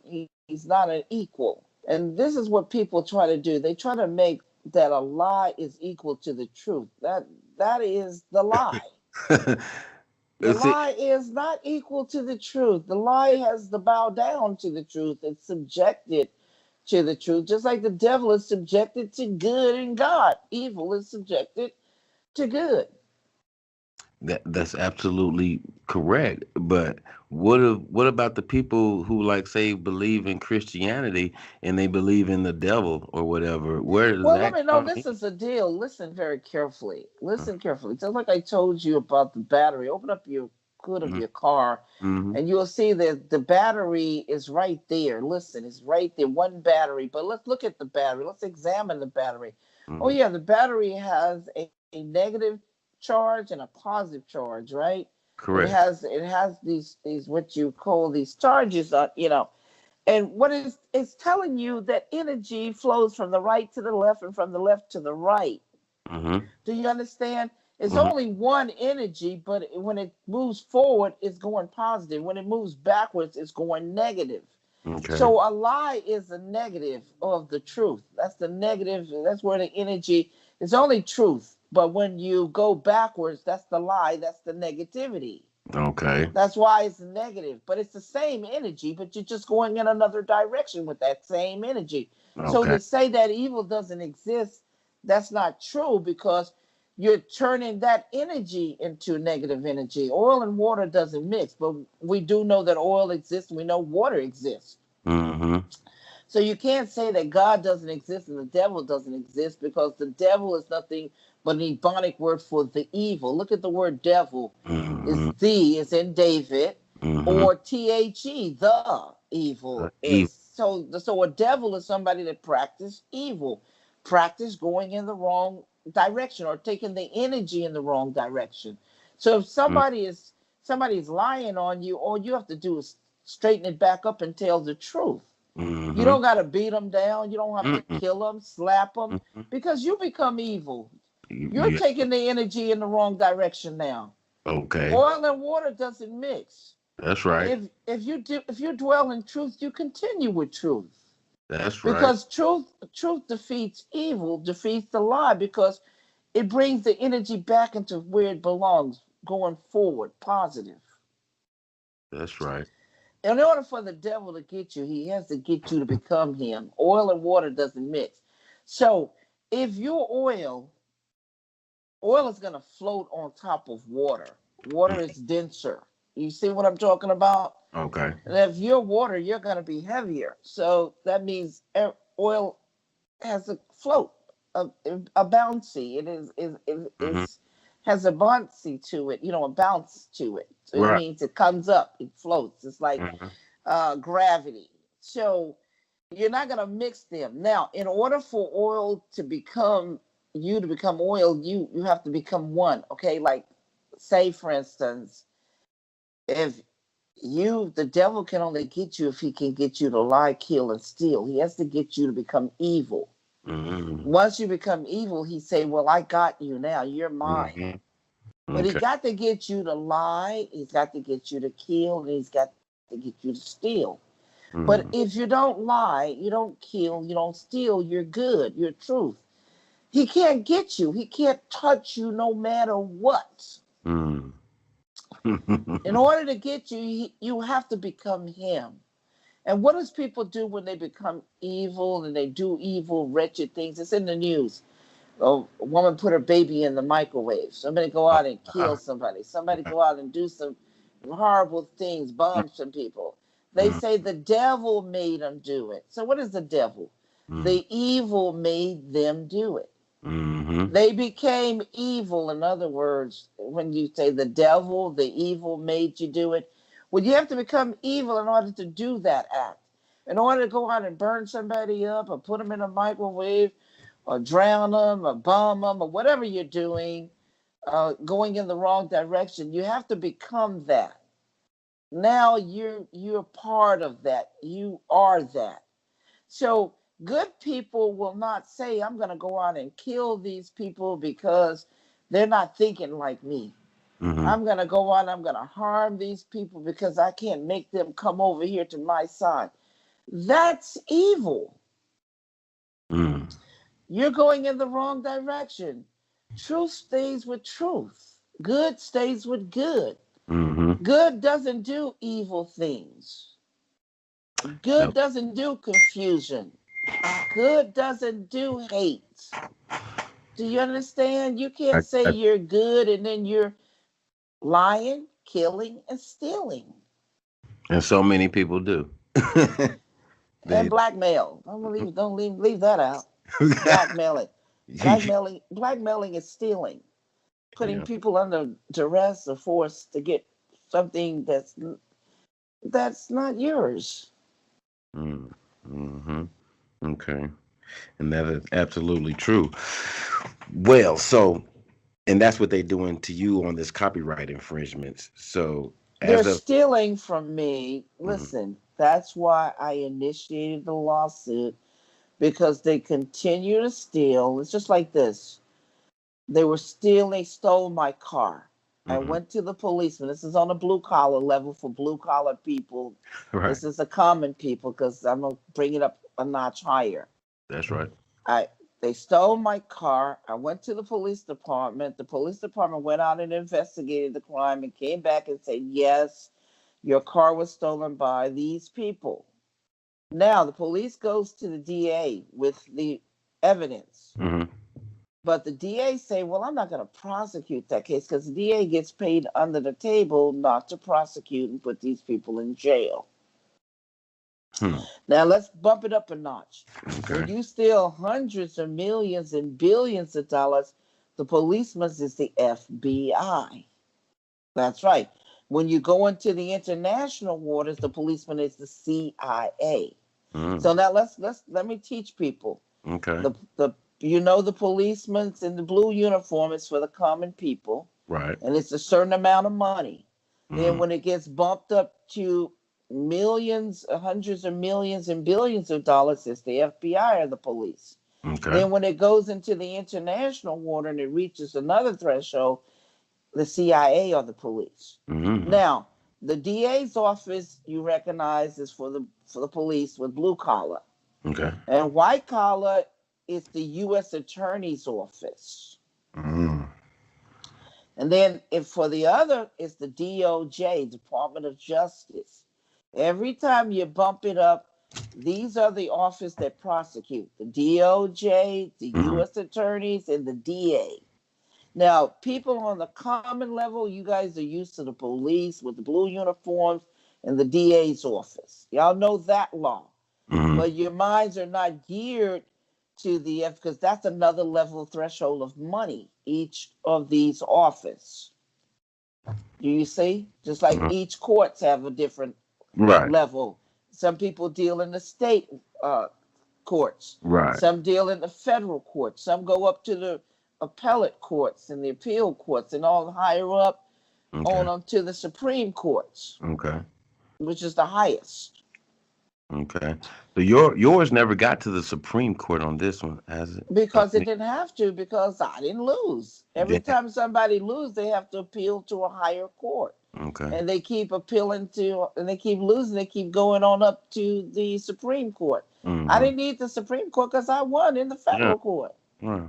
He's not an equal. And this is what people try to do. They try to make that a lie is equal to the truth. That is the lie. The See, lie is not equal to the truth. The lie has to bow down to the truth. It's subjected to the truth, just like the devil is subjected to good and God. Evil is subjected to good. that's absolutely correct. But what about the people who, like, say, believe in Christianity and they believe in the devil or whatever? Where does Well, let that me know. come This in? is the deal. Listen very carefully. Listen carefully. Just like I told you about the battery, open up your hood of Mm-hmm. your car Mm-hmm. and you'll see that the battery is right there. Listen, it's right there, one battery. But let's look at the battery. Let's examine the battery. Oh, Mm-hmm. yeah, the battery has a negative charge and a positive charge, right? Correct. It has these what you call these charges on, and what is it's telling you that energy flows from the right to the left and from the left to the right. Mm-hmm. Do you understand? It's Mm-hmm. only one energy, but when it moves forward, it's going positive. When it moves backwards, it's going negative. Okay. So a lie is a negative of the truth. That's the negative. That's where the energy is only truth. But when you go backwards, that's the lie. That's the negativity. Okay. That's why it's negative, but it's the same energy, but you're just going in another direction with that same energy. So Okay. to say that evil doesn't exist, that's not true, because you're turning that energy into negative energy. Oil and water doesn't mix, but we do know that oil exists. We know water exists. Mm-hmm. So you can't say that God doesn't exist and the devil doesn't exist, because the devil is nothing but an Ebonic word for the evil. Look at the word devil. Is Mm-hmm. the is in David, Mm-hmm. or the evil is. Evil. So a devil is somebody that practice evil, practice going in the wrong direction or taking the energy in the wrong direction. So if somebody's lying on you, all you have to do is straighten it back up and tell the truth. You Mm-hmm. don't got to beat them down. You don't have to Mm-mm. kill them, slap them, Mm-hmm. because you become evil. You're Yeah. taking the energy in the wrong direction now. Okay. Oil and water doesn't mix. That's right. If you dwell in truth, you continue with truth, That's right. because truth defeats evil, defeats the lie, because it brings the energy back into where it belongs, going forward, positive. That's right. In order for the devil to get you, he has to get you to become him. Oil and water doesn't mix. So if you're oil is going to float on top of water. Water Mm. is denser. You see what I'm talking about? Okay. And if you're water, you're going to be heavier. So that means oil has a float, a bouncy. Mm-hmm. Is has a bouncy to it, a bounce to it. So it Right. means it comes up, it floats. It's like Mm-hmm. gravity. So you're not going to mix them. Now, in order for oil to become you to become oil, you have to become one. Okay, like say for instance, if the devil can only get you if he can get you to lie, kill, and steal. He has to get you to become evil. Mm-hmm. Once you become evil, he say, "Well, I got you now. You're mine." Mm-hmm. But he Okay. got to get you to lie, he's got to get you to kill, and he's got to get you to steal. But Mm. if you don't lie, you don't kill, you don't steal, you're good, you're truth. He can't get you. He can't touch you no matter what. Mm. In order to get you, you have to become him. And what does people do when they become evil and they do evil, wretched things? It's in the news. A woman put her baby in the microwave. Somebody go out and kill somebody. Somebody go out and do some horrible things, bomb some people. They Mm. say the devil made them do it. So what is the devil? Mm. The evil made them do it. Mm-hmm. They became evil. In other words, when you say the devil, the evil made you do it, well, you have to become evil in order to do that act. In order to go out and burn somebody up or put them in a microwave or drown them or bomb them or whatever you're doing, going in the wrong direction, you have to become that. Now you're part of that. You are that. So good people will not say, I'm going to go out and kill these people because they're not thinking like me. Mm-hmm. I'm going to go out, I'm going to harm these people because I can't make them come over here to my side. That's evil. Mm. You're going in the wrong direction. Truth stays with truth. Good stays with good. Mm-hmm. Good doesn't do evil things. Good Yep. doesn't do confusion. Good doesn't do hate. Do you understand? You I, can't say I, you're good and then you're lying, killing, and stealing. and so many people do. And They. blackmail. Don't leave that out. Blackmailing. Blackmailing is stealing. Putting Yeah. people under duress or force to get something that's not yours. Mm. Mm-hmm. Okay. And that is absolutely true. Well, so, and that's what they're doing to you on this copyright infringements. So, They're as of, stealing from me. mhm, Listen, that's why I initiated the lawsuit because they continue to steal. It's just like this. They stole my car. I mhm, went to the policeman. This is on a blue collar level for blue collar people. right, This is the common people because I'm going to bring it up a notch higher. that's right. I They stole my car. I went to the police department. The police department went out and investigated the crime and came back and said, yes, your car was stolen by these people. Now the police goes to the DA with the evidence. Hmm. But the DA say, well, I'm not going to prosecute that case because the DA gets paid under the table not to prosecute and put these people in jail. Hmm. Now let's bump it up a notch. When Okay. you steal hundreds of millions and billions of dollars, the policeman is the FBI. That's right. When you go into the international waters, the policeman is the CIA. Mm. So now let me teach people. Okay. The the policemen in the blue uniform is for the common people, Right. and it's a certain amount of money. Then Mm. when it gets bumped up to millions, hundreds of millions and billions of dollars, it's the FBI or the police. Okay. Then when it goes into the international water and it reaches another threshold, the CIA or the police. Mm. Now, the DA's office you recognize is for the police with blue collar. Okay. And white collar is the U.S. Attorney's Office. Mm. And then if for the other, it's the DOJ, Department of Justice. Every time you bump it up, these are the office that prosecute the DOJ, the Mm. U.S. Attorneys, and the DA. Now, people on the common level, you guys are used to the police with the blue uniforms and the DA's office. Y'all know that law. Mm. But your minds are not geared to the F because that's another level threshold of money, each of these office. Do you see? Just like Mm. each courts have a different Right. level. Some people deal in the state courts. Right. Some deal in the federal courts. Some go up to the appellate courts and the appeal courts and all higher up Okay. on to the Supreme Courts, Okay. which is the highest. Okay. So yours never got to the Supreme Court on this one, has it? Because it didn't have to, because I didn't lose. Every Yeah. time somebody loses, they have to appeal to a higher court. Okay. And they keep appealing to, and they keep losing, they keep going on up to the Supreme Court. I Mm-hmm. didn't need the Supreme Court because I won in the Yeah. federal court. Yeah.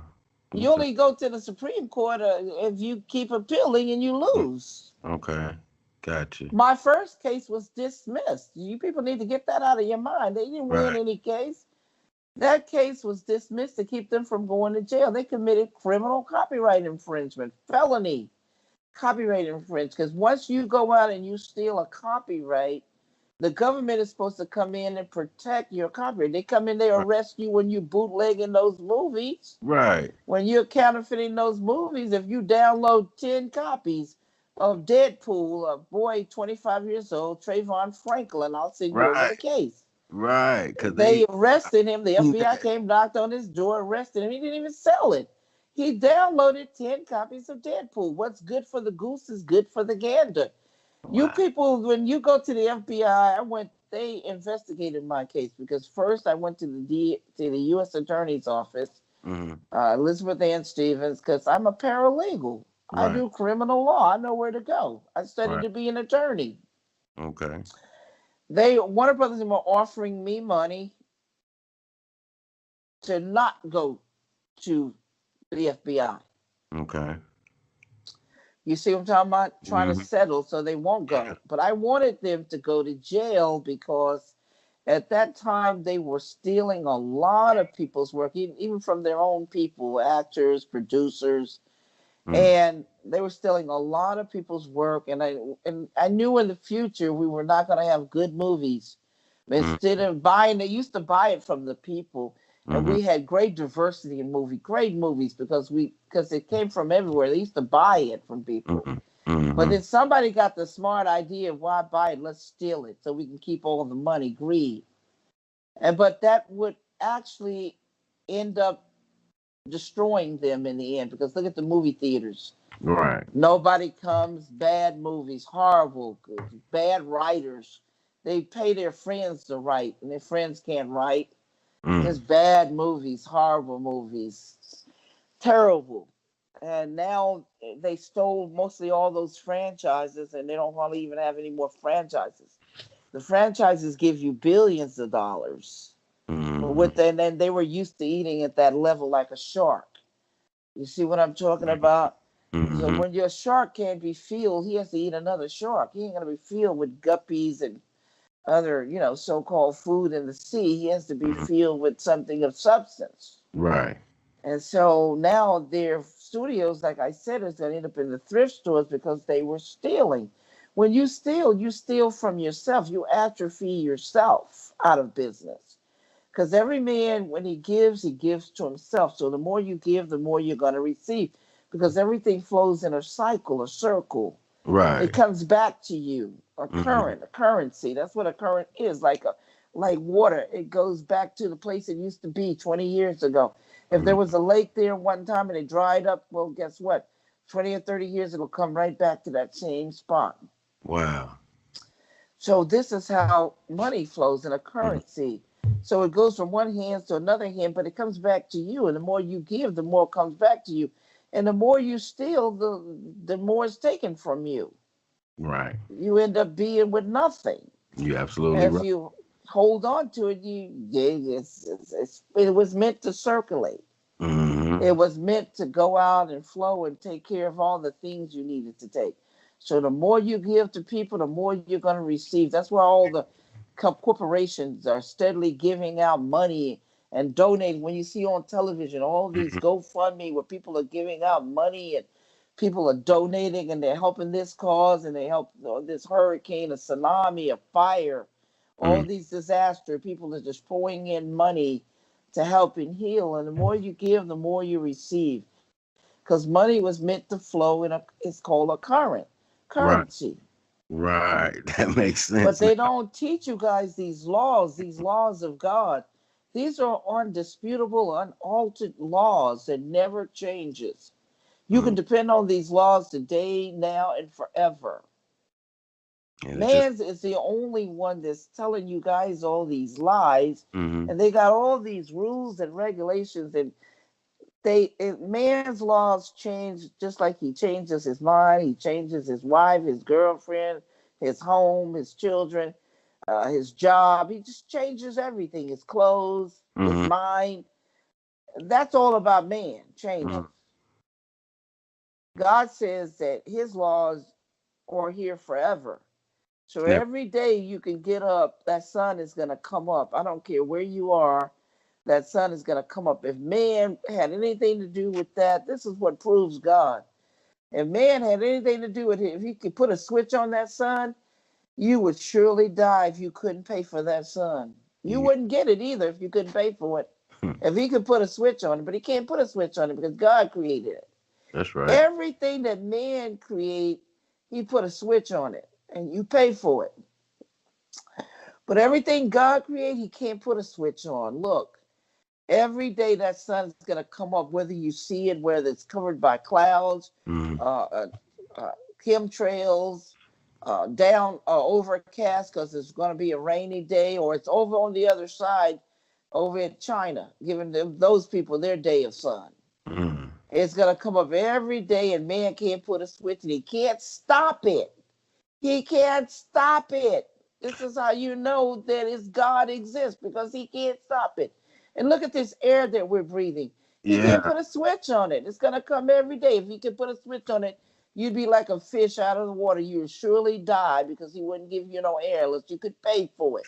You Okay. only go to the Supreme Court if you keep appealing and you lose. Okay. Gotcha. My first case was dismissed. You people need to get that out of your mind. They didn't win Right. any case. That case was dismissed to keep them from going to jail. They committed criminal copyright infringement, felony copyright infringement. Because once you go out and you steal a copyright, the government is supposed to come in and protect your copyright. They come in, they Right. arrest you when you bootlegging those movies. Right. When you're counterfeiting those movies, if you download 10 copies of Deadpool, a boy 25 years old, Trayvon Franklin, I'll send you over Right. the case. Right. Because They they. arrested him. The Seen FBI that. came, knocked on his door, arrested him. He didn't even sell it. He downloaded 10 copies of Deadpool. What's good for the goose is good for the gander. You Wow. people, when you go to the FBI, they investigated my case because first I went to the U.S. Attorney's Office, Mm-hmm. Elizabeth Ann Stevens, because I'm a paralegal. I Right. do criminal law. I know where to go. I studied Right. to be an attorney. Okay. Warner Brothers were offering me money to not go to the FBI. Okay. You see what I'm talking about? Trying to Mm-hmm. settle so they won't Yeah. go. But I wanted them to go to jail because at that time they were stealing a lot of people's work, even from their own people, actors, producers, Mm. and they were stealing a lot of people's work. And I knew in the future we were not going to have good movies. Mm. Instead of buying, they used to buy it from the people, and Mm-hmm. we had great diversity in great movies because it came from everywhere. They used to buy it from people. Mm-hmm. But Mm-hmm. then somebody got the smart idea of why buy it? Let's steal it so we can keep all the money. Greed. But that would actually end up destroying them in the end because look at the movie theaters. Right. Nobody comes, bad movies, horrible, bad writers. They pay their friends to write, and their friends can't write. Mm. Just bad movies, horrible movies, terrible. And now they stole mostly all those franchises, and they don't hardly even have any more franchises. The franchises give you billions of dollars, but Mm-hmm. and then they were used to eating at that level like a shark. You see what I'm talking about? So Mm-hmm. when your shark can't be filled, he has to eat another shark. He ain't gonna be filled with guppies and other, so-called food in the sea. He has to be Mm-hmm. filled with something of substance. Right. And so now their studios, like I said, is going to end up in the thrift stores because they were stealing. When you steal from yourself. You atrophy yourself out of business. Because every man, when he gives to himself. So the more you give, the more you're going to receive. Because everything flows in a cycle, a circle. It Right. comes back to you. Mm-hmm. A currency. That's what a current is, like water. It goes back to the place it used to be 20 years ago. If there Mm-hmm. was a lake there one time and it dried up, well, guess what? 20 or 30 years, it'll come right back to that same spot. Wow. So this is how money flows in a Mm-hmm. currency. So it goes from one hand to another hand, but it comes back to you. And the more you give, the more it comes back to you. And the more you steal, the more it's taken from you. Right. You end up being with nothing. You absolutely And if right. you hold on to it, it was meant to circulate. Mm-hmm. It was meant to go out and flow and take care of all the things you needed to take. So the more you give to people, the more you're going to receive. That's why all the corporations are steadily giving out money and donating. When you see on television all these Mm-hmm. GoFundMe where people are giving out money and people are donating and they're helping this cause and they help this hurricane, a tsunami, a fire, all Mm-hmm. these disasters. People are just pouring in money to help and heal. And the more you give, the more you receive. Because money was meant to flow it's called a Right. currency. Right. That makes But sense now. they don't teach you guys these laws of God. These are undisputable, unaltered laws that never changes. You can Mm. depend on these laws today, now, and forever. And it's just Man is the only one that's telling you guys all these lies, mm-hmm. and they got all these rules and regulations, and man's laws change just like he changes his mind, he changes his wife, his girlfriend, his home, his children, his job. He just changes everything, his clothes, his Mm-hmm. mind. That's all about man Mm-hmm. changes. God says that his laws are here forever. So Never. every day you can get up, that sun is going to come up. I don't care where you are, that sun is going to come up. If man had anything to do with that, this is what proves God. If man had anything to do with it, if he could put a switch on that sun, you would surely die if you couldn't pay for that sun. You Yeah. wouldn't get it either if you couldn't pay for it. If he could put a switch on it, but he can't put a switch on it because God created it. That's right. Everything that man create, he put a switch on it, and you pay for it. But everything God created, he can't put a switch on. Look, every day that sun's going to come up, whether you see it, whether it's covered by clouds, Mm-hmm. uh, uh, uh, chemtrails, down overcast because it's going to be a rainy day, or it's over on the other side, over in China, giving those people their day of sun. Mm-hmm. It's going to come up every day, and man can't put a switch, and he can't stop it. He can't stop it. This is how you know that his God exists, because he can't stop it. And look at this air that we're breathing. He can't Yeah. put a switch on it. It's going to come every day. If he could put a switch on it, you'd be like a fish out of the water. You'd surely die because he wouldn't give you no air unless you could pay for it.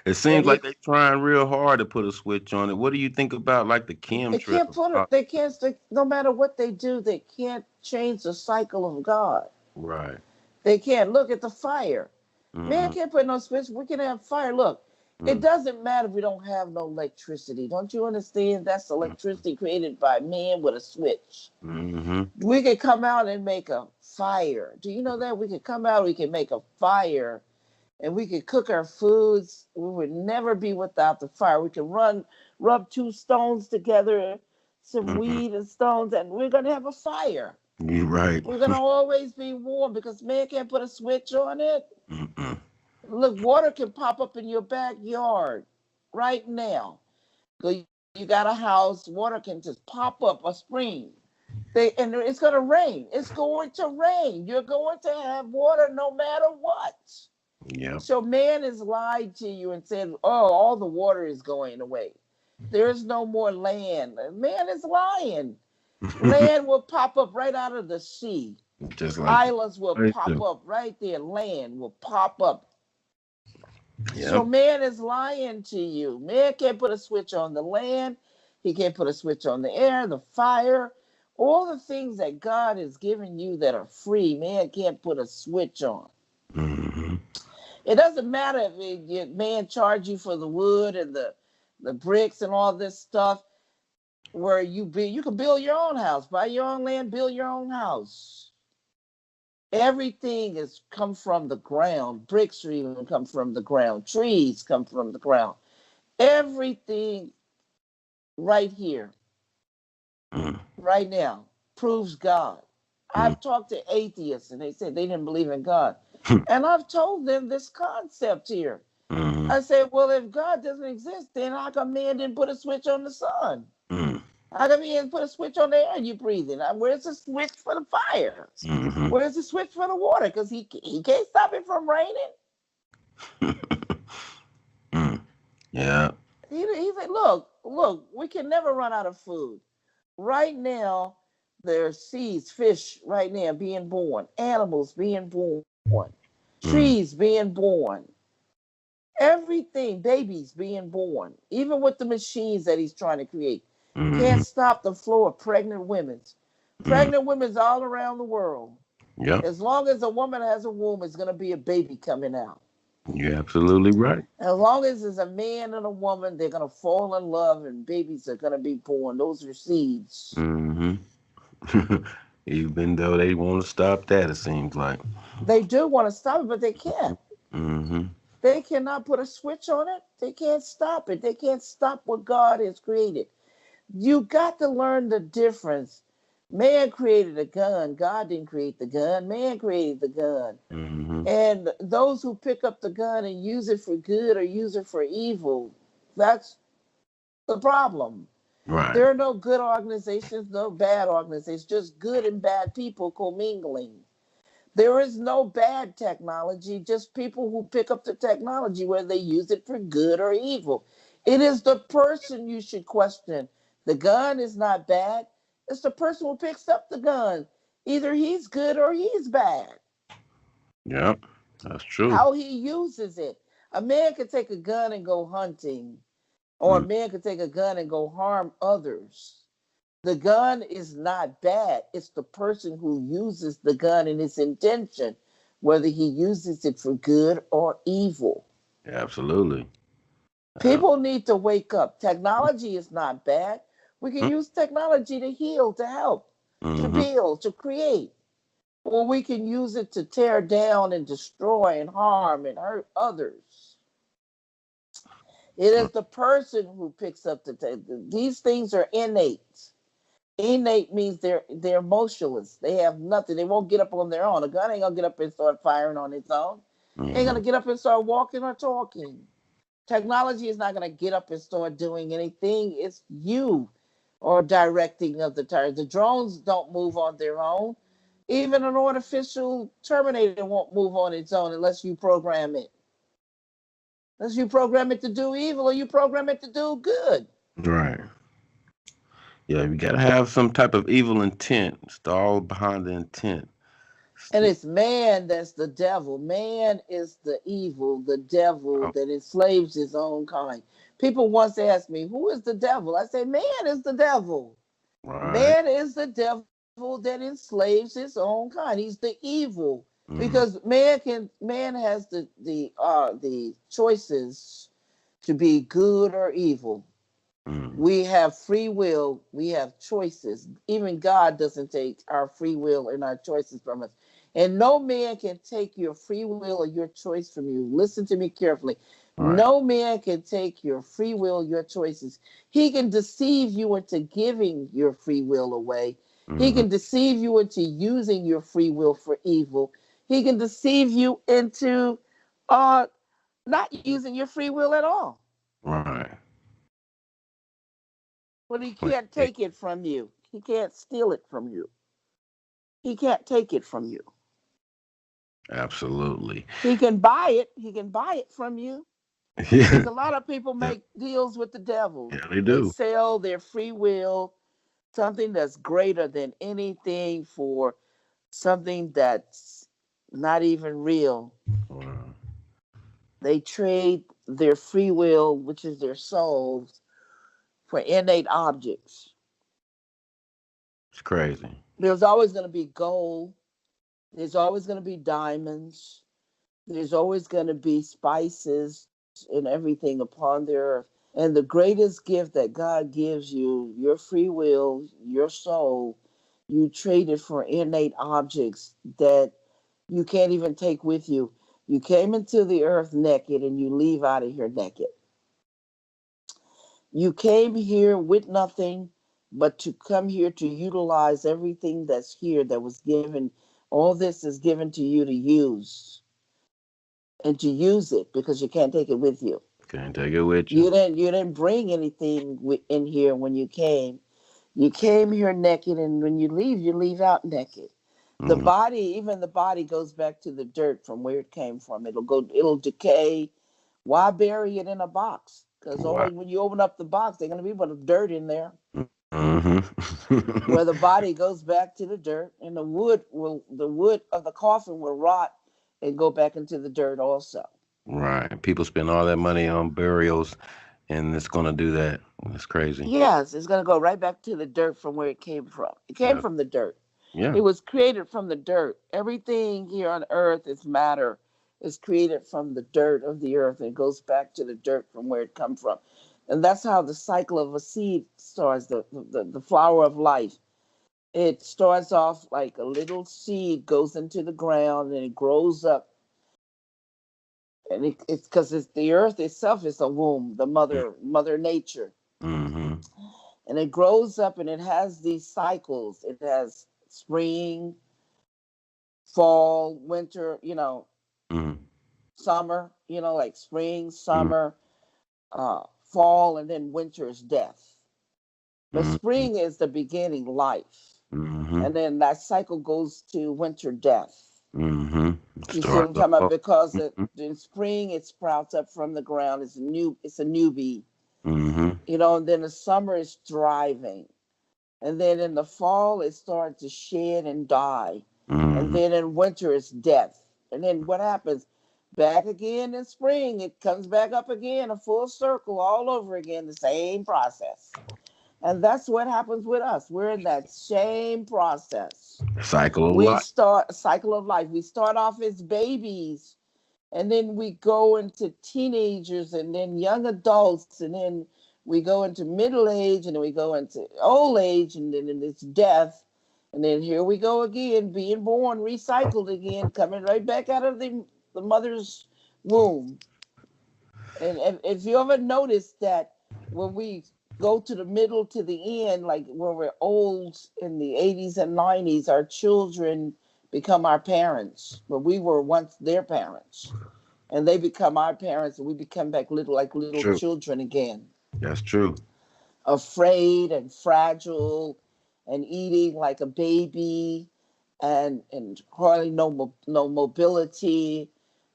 It If seems you like they're trying real hard to put a switch on it. What do you think about like the they can't chemtrails? put it, they can't. No matter what they do, they can't change the cycle of God. Right. They can't. Look at the fire. Man Mm-hmm. can't put no switch. We can have fire. Look, it doesn't matter if we don't have no electricity. Don't you understand? That's electricity created by man with a switch. Mm-hmm. We could come out and make a fire. Do you know that? We could come out, we can make a fire, and we could cook our foods. We would never be without the fire. We could rub two stones together, some Mm-hmm. weed and stones, and we're going to have a fire. You're right. We're going to always be warm because man can't put a switch on it. Mm-mm. Look, water can pop up in your backyard right now. You got a house, water can just pop up, a spring. And it's going to rain. It's going to rain. You're going to have water no matter what. Yep. So man has lied to you and said, oh, all the water is going away. There's no more land. Man is lying. Land will pop up right out of the sea. Just like Islands will I pop do. up right there. Land will pop up. So Yep. man is lying to you. Man can't put a switch on the land. He can't put a switch on the air, the fire, all the things that God has given you that are free. Man can't put a switch on. Mm-hmm. It doesn't matter if man charge you for the wood and the bricks and all this stuff. Where you can build your own house, buy your own land, build your own house. Everything has come from the ground. Bricks even come from the ground. Trees come from the ground. Everything right here, right now, proves God. Mm-hmm. I've talked to atheists and they said they didn't believe in God. And I've told them this concept here. Mm-hmm. I said, well, if God doesn't exist, then how come man didn't put a switch on the sun? How come he didn't put a switch on the air you breathe in? Where's the switch for the fire? Mm-hmm. Where's the switch for the water? Because he can't stop it from raining. Mm. Yeah. He said, look, we can never run out of food. Right now, there's seeds, fish right now being born, animals being born, Mm. trees being born, everything, babies being born, even with the machines that he's trying to create. Mm-hmm. Can't stop the flow of pregnant women. Mm. Pregnant women's all around the world. Yep. As long as a woman has a womb, it's going to be a baby coming out. You're absolutely right. As long as there's a man and a woman, they're going to fall in love and babies are going to be born. Those are seeds. Mm-hmm. Even though they want to stop that, it seems like. They do want to stop it, but they can't. Mm-hmm. They cannot put a switch on it. They can't stop it. They can't stop what God has created. You got to learn the difference. Man created a gun. God didn't create the gun. Man created the gun. Mm-hmm. And those who pick up the gun and use it for good or use it for evil, that's the problem. Right. There are no good organizations, no bad organizations, just good and bad people commingling. There is no bad technology, just people who pick up the technology, whether they use it for good or evil. It is the person you should question. The gun is not bad. It's the person who picks up the gun. Either he's good or he's bad. Yep. That's true. How he uses it. A man could take a gun and go hunting, or a Mm. man could take a gun and go harm others. The gun is not bad. It's the person who uses the gun and its intention, whether he uses it for good or evil. Absolutely. People need to wake up. Technology is not bad. We can use technology to heal, to help, to Mm-hmm. build, to create. Or we can use it to tear down and destroy and harm and hurt others. It is the person who picks up these things are innate. Innate means they're emotionless. They have nothing. They won't get up on their own. A gun ain't gonna get up and start firing on its own. Ain't Mm-hmm. gonna get up and start walking or talking. Technology is not gonna get up and start doing anything. It's you or directing of the tires. The drones don't move on their own. Even an artificial Terminator won't move on its own unless you program it. Unless you program it to do evil or you program it to do good. Right. Yeah, you gotta have some type of evil intent. It's all behind the intent. And it's man that's the devil. Man is the evil, the devil Oh, that enslaves his own kind. People once asked me, who is the devil? I say, man is the devil. right. Man is the devil that enslaves his own kind. He's the evil. Mm-hmm. Because man has the choices to be good or evil. Mm-hmm. We have free will, we have choices. Even God doesn't take our free will and our choices from us. And no man can take your free will or your choice from you. Listen to me carefully. Right. No man can take your free will, your choices. He can deceive you into giving your free will away. He Mm-hmm. can deceive you into using your free will for evil. He can deceive you into uh, not using your free will at all. Right. But he Like, can't take it from you. He can't steal it from you. He can't take it from you. absolutely. He can buy it. He can buy it from you. Yeah. Because a lot of people Yeah. make deals with the devil. Yeah, they They do. sell their free will, something that's greater than anything, for something that's not even real. Wow. They trade their free will, which is their souls, for innate objects. It's crazy. There's always going to be gold. There's always going to be diamonds. There's always going to be spices and everything upon the earth. And the greatest gift that God gives you, your free will, your soul, you trade it for innate objects that you can't even take with you. You came into the earth naked and you leave out of here naked. You came here with nothing but to come here to utilize everything that's here that was given. All this is given to you to use and to use it because you can't take it with you. Can't take it with you. You didn't bring anything in here when you came. You came here naked, and when you leave out naked. The Mm-hmm. body, even the body, goes back to the dirt from where it came from. It'll decay. Why bury it in a box? Because Wow. only when you open up the box, there's gonna be a bit of dirt in there. Mm-hmm. Where the body goes back to the dirt, and the wood of the coffin will rot and go back into the dirt also. Right. People spend all that money on burials, and it's gonna do that. It's crazy. Yes, it's going to go right back to the dirt from where it came from. It came Yeah. from the dirt. Yeah. It was created from the dirt. Everything here on earth is matter. It's created from the dirt of the earth and goes back to the dirt from where it come from. And that's how the cycle of a seed starts, the flower of life. It starts off like a little seed, goes into the ground, and it grows up. And it's because the earth itself is a womb, the mother nature. Mm-hmm. And it grows up and it has these cycles. It has spring, fall, winter, Mm-hmm. Summer, like spring, Mm-hmm. summer, fall, and then winter is death. But Mm-hmm. spring is the beginning, life. Mm-hmm. And then that cycle goes to winter, death. Mm-hmm. You see what Start I'm the talking about? fall. Because Mm-hmm. in spring it sprouts up from the ground. It's a newbie. Mm-hmm. And then the summer is thriving. And then in the fall it starts to shed and die. And Mm-hmm. then in winter it's death. And then what happens? Back again in spring, it comes back up again, a full circle all over again, the same process. And that's what happens with us. We're in that same process. Cycle of We life. start a cycle of life. We start off as babies, and then we go into teenagers, and then young adults, and then we go into middle age, and then we go into old age, and then it's death. And then here we go again, being born, recycled again, coming right back out of the mother's womb. And if you ever notice that when we go to the middle to the end, like when we're old in the 80s and 90s, our children become our parents, but we were once their parents. And they become our parents, and we become back like little True. children again, That's true. afraid and fragile, and eating like a baby, and hardly no mobility.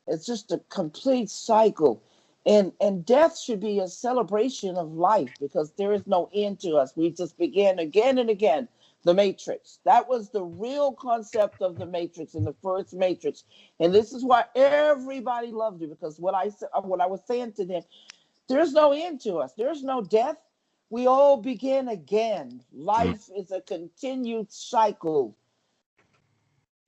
It's just a complete cycle. And death should be a celebration of life, because there is no end to us. We just begin again and again. The Matrix. That was the real concept of the Matrix in the first Matrix. And this is why everybody loved it, because what I was saying to them, there's no end to us. There's no death. We all begin again. Mm. Life is a continued cycle.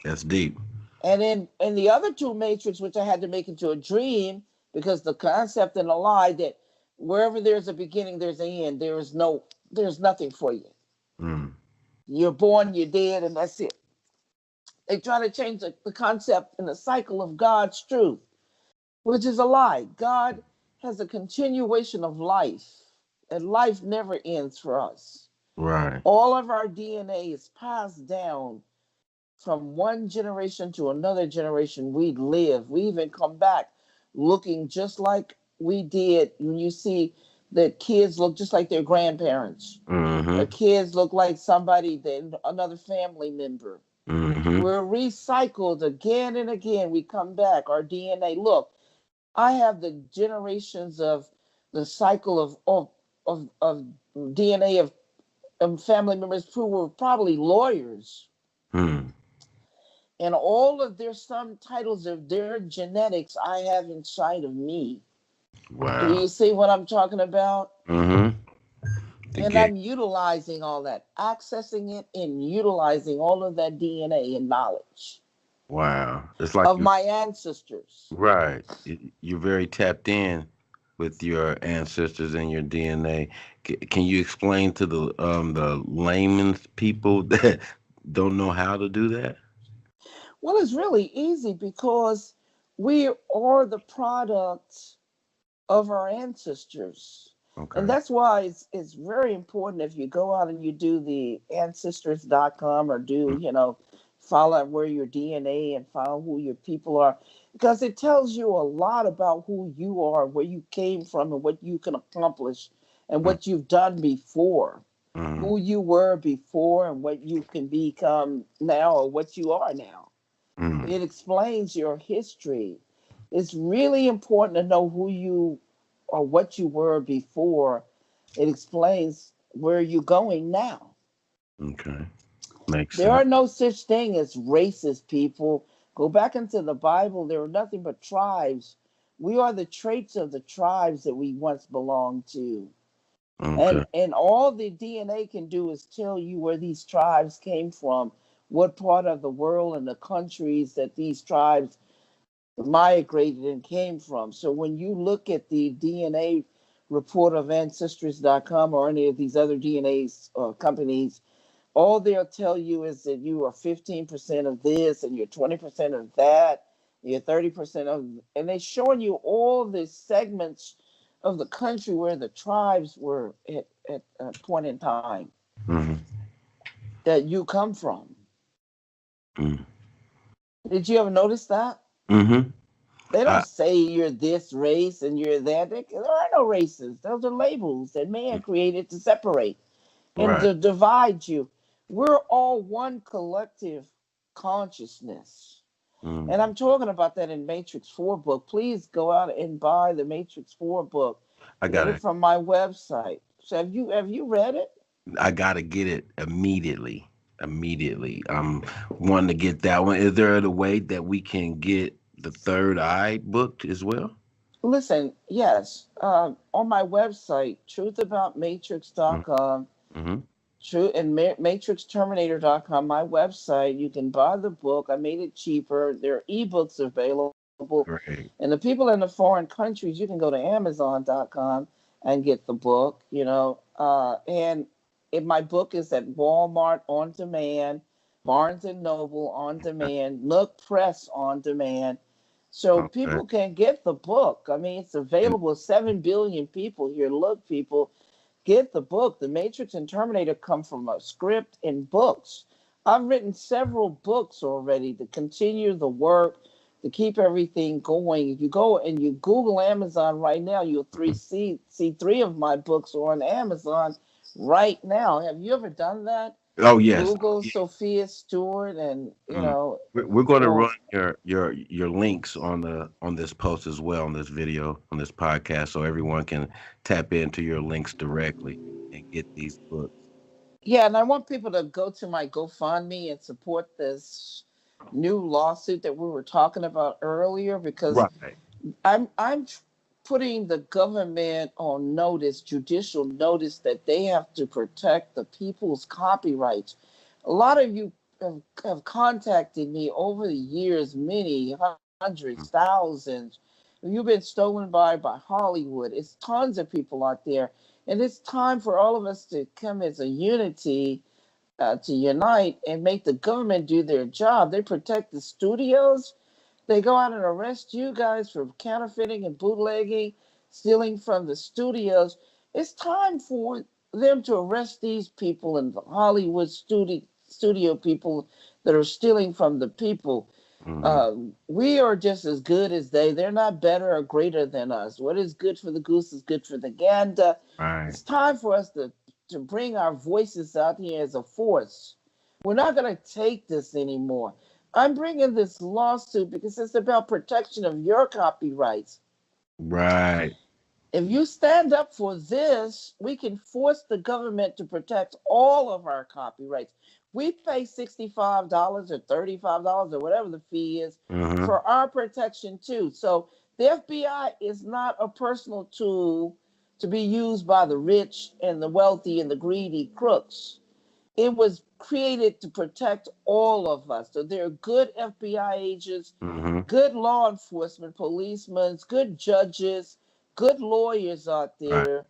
That's deep. And in the other two Matrix, which I had to make into a dream, because the concept and the lie that wherever there's a beginning, there's an end. There's nothing for you. Mm. You're born, you're dead, and that's it. They try to change the concept and the cycle of God's truth, which is a lie. God has a continuation of life, and life never ends for us. Right. All of our DNA is passed down from one generation to another generation. We live. We even come back looking just like we did. When you see the kids look just like their grandparents, the Mm-hmm. kids look like another family member. Mm-hmm. We're recycled again and again. We come back. Our DNA. Look, I have the generations of the cycle of DNA of family members who were probably lawyers, Mm. and all of their some titles of their genetics I have inside of me. Do Wow. you see what I'm talking about? Mm-hmm. The And gate. I'm utilizing all that, accessing it and utilizing all of that DNA and knowledge Wow. It's like of you. my ancestors. Right. You're very tapped in with your ancestors and your DNA. Can you explain to the layman's people that don't know how to do that? Well, it's really easy, because we are the product of our ancestors. And Okay. that's why it's very important, if you go out and you do the ancestors.com, or follow where your DNA and follow who your people are, because it tells you a lot about who you are, where you came from, and what you can accomplish, and what you've done before, Mm-hmm. who you were before, and what you can become now, or what you are now. Mm-hmm. It explains your history. It's really important to know who you or what you were before. It explains where you're going now. Okay. Makes There sense. are no such thing as racist people. Go back into the Bible, there are nothing but tribes. We are the traits of the tribes that we once belonged to. Okay. And all the DNA can do is tell you where these tribes came from, what part of the world and the countries that these tribes migrated and came from. So when you look at the DNA report of ancestors.com or any of these other DNA companies, all they'll tell you is that you are 15% of this, and you're 20% of that, you're 30% of, and they're showing you all the segments of the country where the tribes were at a point in time Mm-hmm. that you come from. Mm-hmm. Did you ever notice that? Mm-hmm. They I, don't say you're this race and you're that. There are no races. Those are labels that man created to separate and right. to divide you. We're all one collective consciousness. And Mm. I'm talking about that in Matrix 4 book. Please go out and buy the Matrix 4 book. I Get it gotta, from my website. So have you read it? I gotta get it immediately. Immediately. I'm wanting to get that one. Is there a way that we can get the Third Eye booked as well? Listen, yes, on my website, truthaboutmatrix.com, Mm-hmm. true and matrixterminator.com, my website, you can buy the book. I made it cheaper. There are ebooks available. Great. And the people in the foreign countries, you can go to amazon.com and get the book, and my book is at Walmart on demand, Barnes and Noble on demand, Nook Press on demand. So Okay. people can get the book. I mean, it's And available. 7 billion people here. Look, people, get the book. The Matrix and Terminator come from a script and books. I've written several books already to continue the work, to keep everything going. If you go and you Google Amazon right now, you'll see three of my books are on Amazon right now. Have you ever done that? oh yes. Google Sophia Stewart and Mm. We're going to or run your links on the on this post as well, on this video, on this podcast, so everyone can tap into your links directly and get these books. yeah, and I want people to go to my GoFundMe and support this new lawsuit that we were talking about earlier because Right. I'm putting the government on notice, judicial notice, that they have to protect the people's copyrights. A lot of you have contacted me over the years, many hundreds, thousands. You've been stolen by Hollywood. It's tons of people out there, and it's time for all of us to come as a unity, to unite and make the government do their job. They protect the studios, they go out and arrest you guys for counterfeiting and bootlegging, stealing from the studios. It's time for them to arrest these people in the Hollywood studio people that are stealing from the people. Mm-hmm. We are just as good as they. They're not better or greater than us. What is good for the goose is good for the gander. Right. It's time for us to bring our voices out here as a force. We're not going to take this anymore. I'm bringing this lawsuit because it's about protection of your copyrights. Right. If you stand up for this, we can force the government to protect all of our copyrights. We pay $65 or $35 or whatever the fee is Mm-hmm. for our protection too. So the FBI is not a personal tool to be used by the rich and the wealthy and the greedy crooks. It was created to protect all of us. So there are good FBI agents, Mm-hmm. good law enforcement, policemen, good judges, good lawyers out Right. there,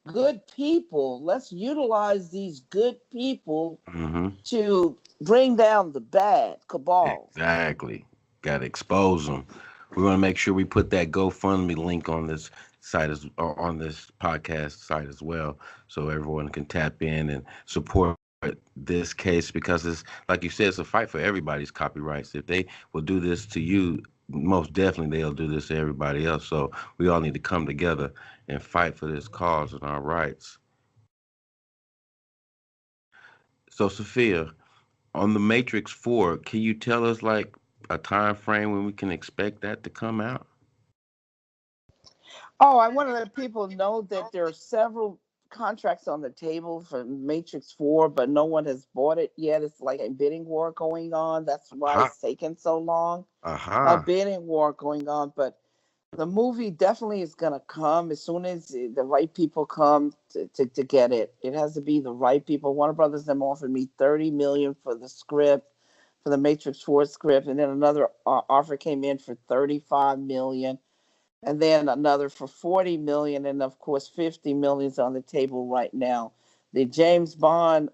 good people. Let's utilize these good people Mm-hmm. to bring down the bad cabal. Exactly. Got to expose them. We're going to make sure we put that GoFundMe link on this site as or on this podcast site as well, so everyone can tap in and support this case because it's like you said, it's a fight for everybody's copyrights. If they will do this to you, most definitely they'll do this to everybody else. So we all need to come together and fight for this cause and our rights. So Sophia, on the Matrix 4, can you tell us like a time frame when we can expect that to come out? Oh, I want to let people know that there are several contracts on the table for Matrix 4, but no one has bought it yet. It's like a bidding war going on. That's why Aha. it's taken so long. A Aha. bidding war going on, but the movie definitely is going to come as soon as the right people come to get it. It has to be the right people. Warner Brothers them offered me 30 million for the script, for the Matrix 4 script, and then another offer came in for 35 million, and then another for 40 million, and of course 50 million is on the table right now. The James Bond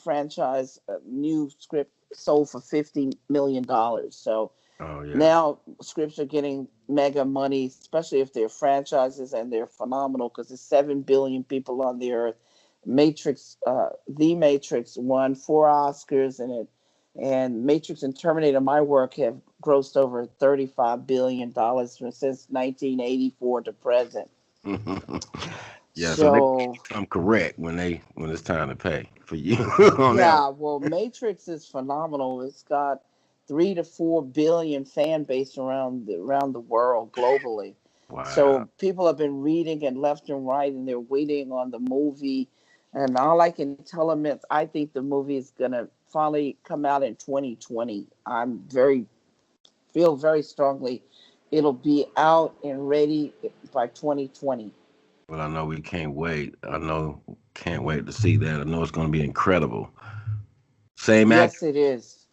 franchise new script sold for $50 million. So Oh yeah. now scripts are getting mega money, especially if they're franchises, and they're phenomenal because there's 7 billion people on the earth. The Matrix won 4 Oscars in it, and Matrix and Terminator, my work, have grossed over $35 billion since 1984 to present. Yeah, so they So come correct when it's time to pay for you on that one. yeah, well, Matrix is phenomenal. It's got 3 to 4 billion fan base around the world globally. Wow. So people have been reading it left and right, and they're waiting on the movie. And all I can tell them is, I think the movie is gonna finally come out in 2020. Feel very strongly it'll be out and ready by 2020. Well, I know we can't wait. I know can't wait to see that. I know it's going to be incredible. Same act, Yes, it is.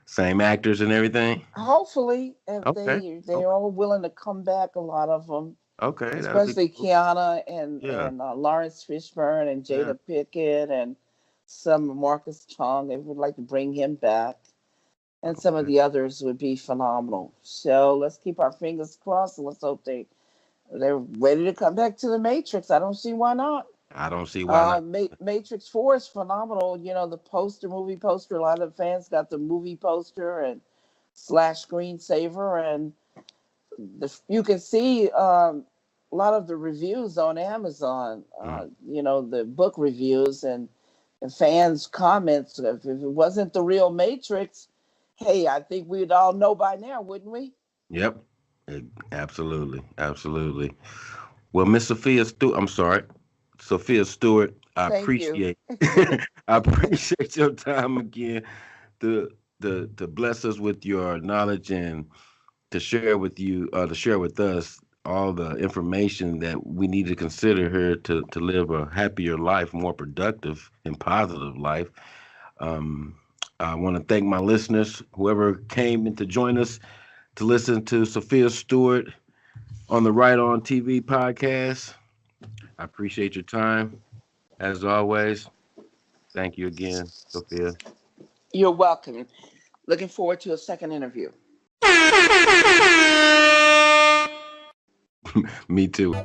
same actors and everything. Hopefully, if Okay. they're Okay. all willing to come back, a lot of them, Okay. That'll be especially cool. Kiana and Yeah. Lawrence Fishburne and Yeah. Jada Pickett and some Marcus Chong. They would like to bring him back, and some of Okay. the others would be phenomenal. So let's keep our fingers crossed and let's hope they're ready to come back to the Matrix. I don't see why not. I don't see why not. Matrix 4 is phenomenal. The movie poster. A lot of fans got the movie poster and slash screensaver, and you can see a lot of the reviews on Amazon. Mm. The book reviews and fans' comments. If it wasn't the real Matrix, hey, I think we'd all know by now, wouldn't we? Yep. Absolutely. Absolutely. Well, Miss Sophia Stewart, I'm sorry, Sophia Stewart, I Thank you. appreciate I appreciate your time again to to bless us with your knowledge and to share with us all the information that we need to consider here to live a happier life, more productive and positive life. Um, I want to thank my listeners, whoever came in to join us to listen to Sophia Stewart on the Right On TV podcast. I appreciate your time. As always, thank you again, Sophia. You're welcome. Looking forward to a second interview. Me too.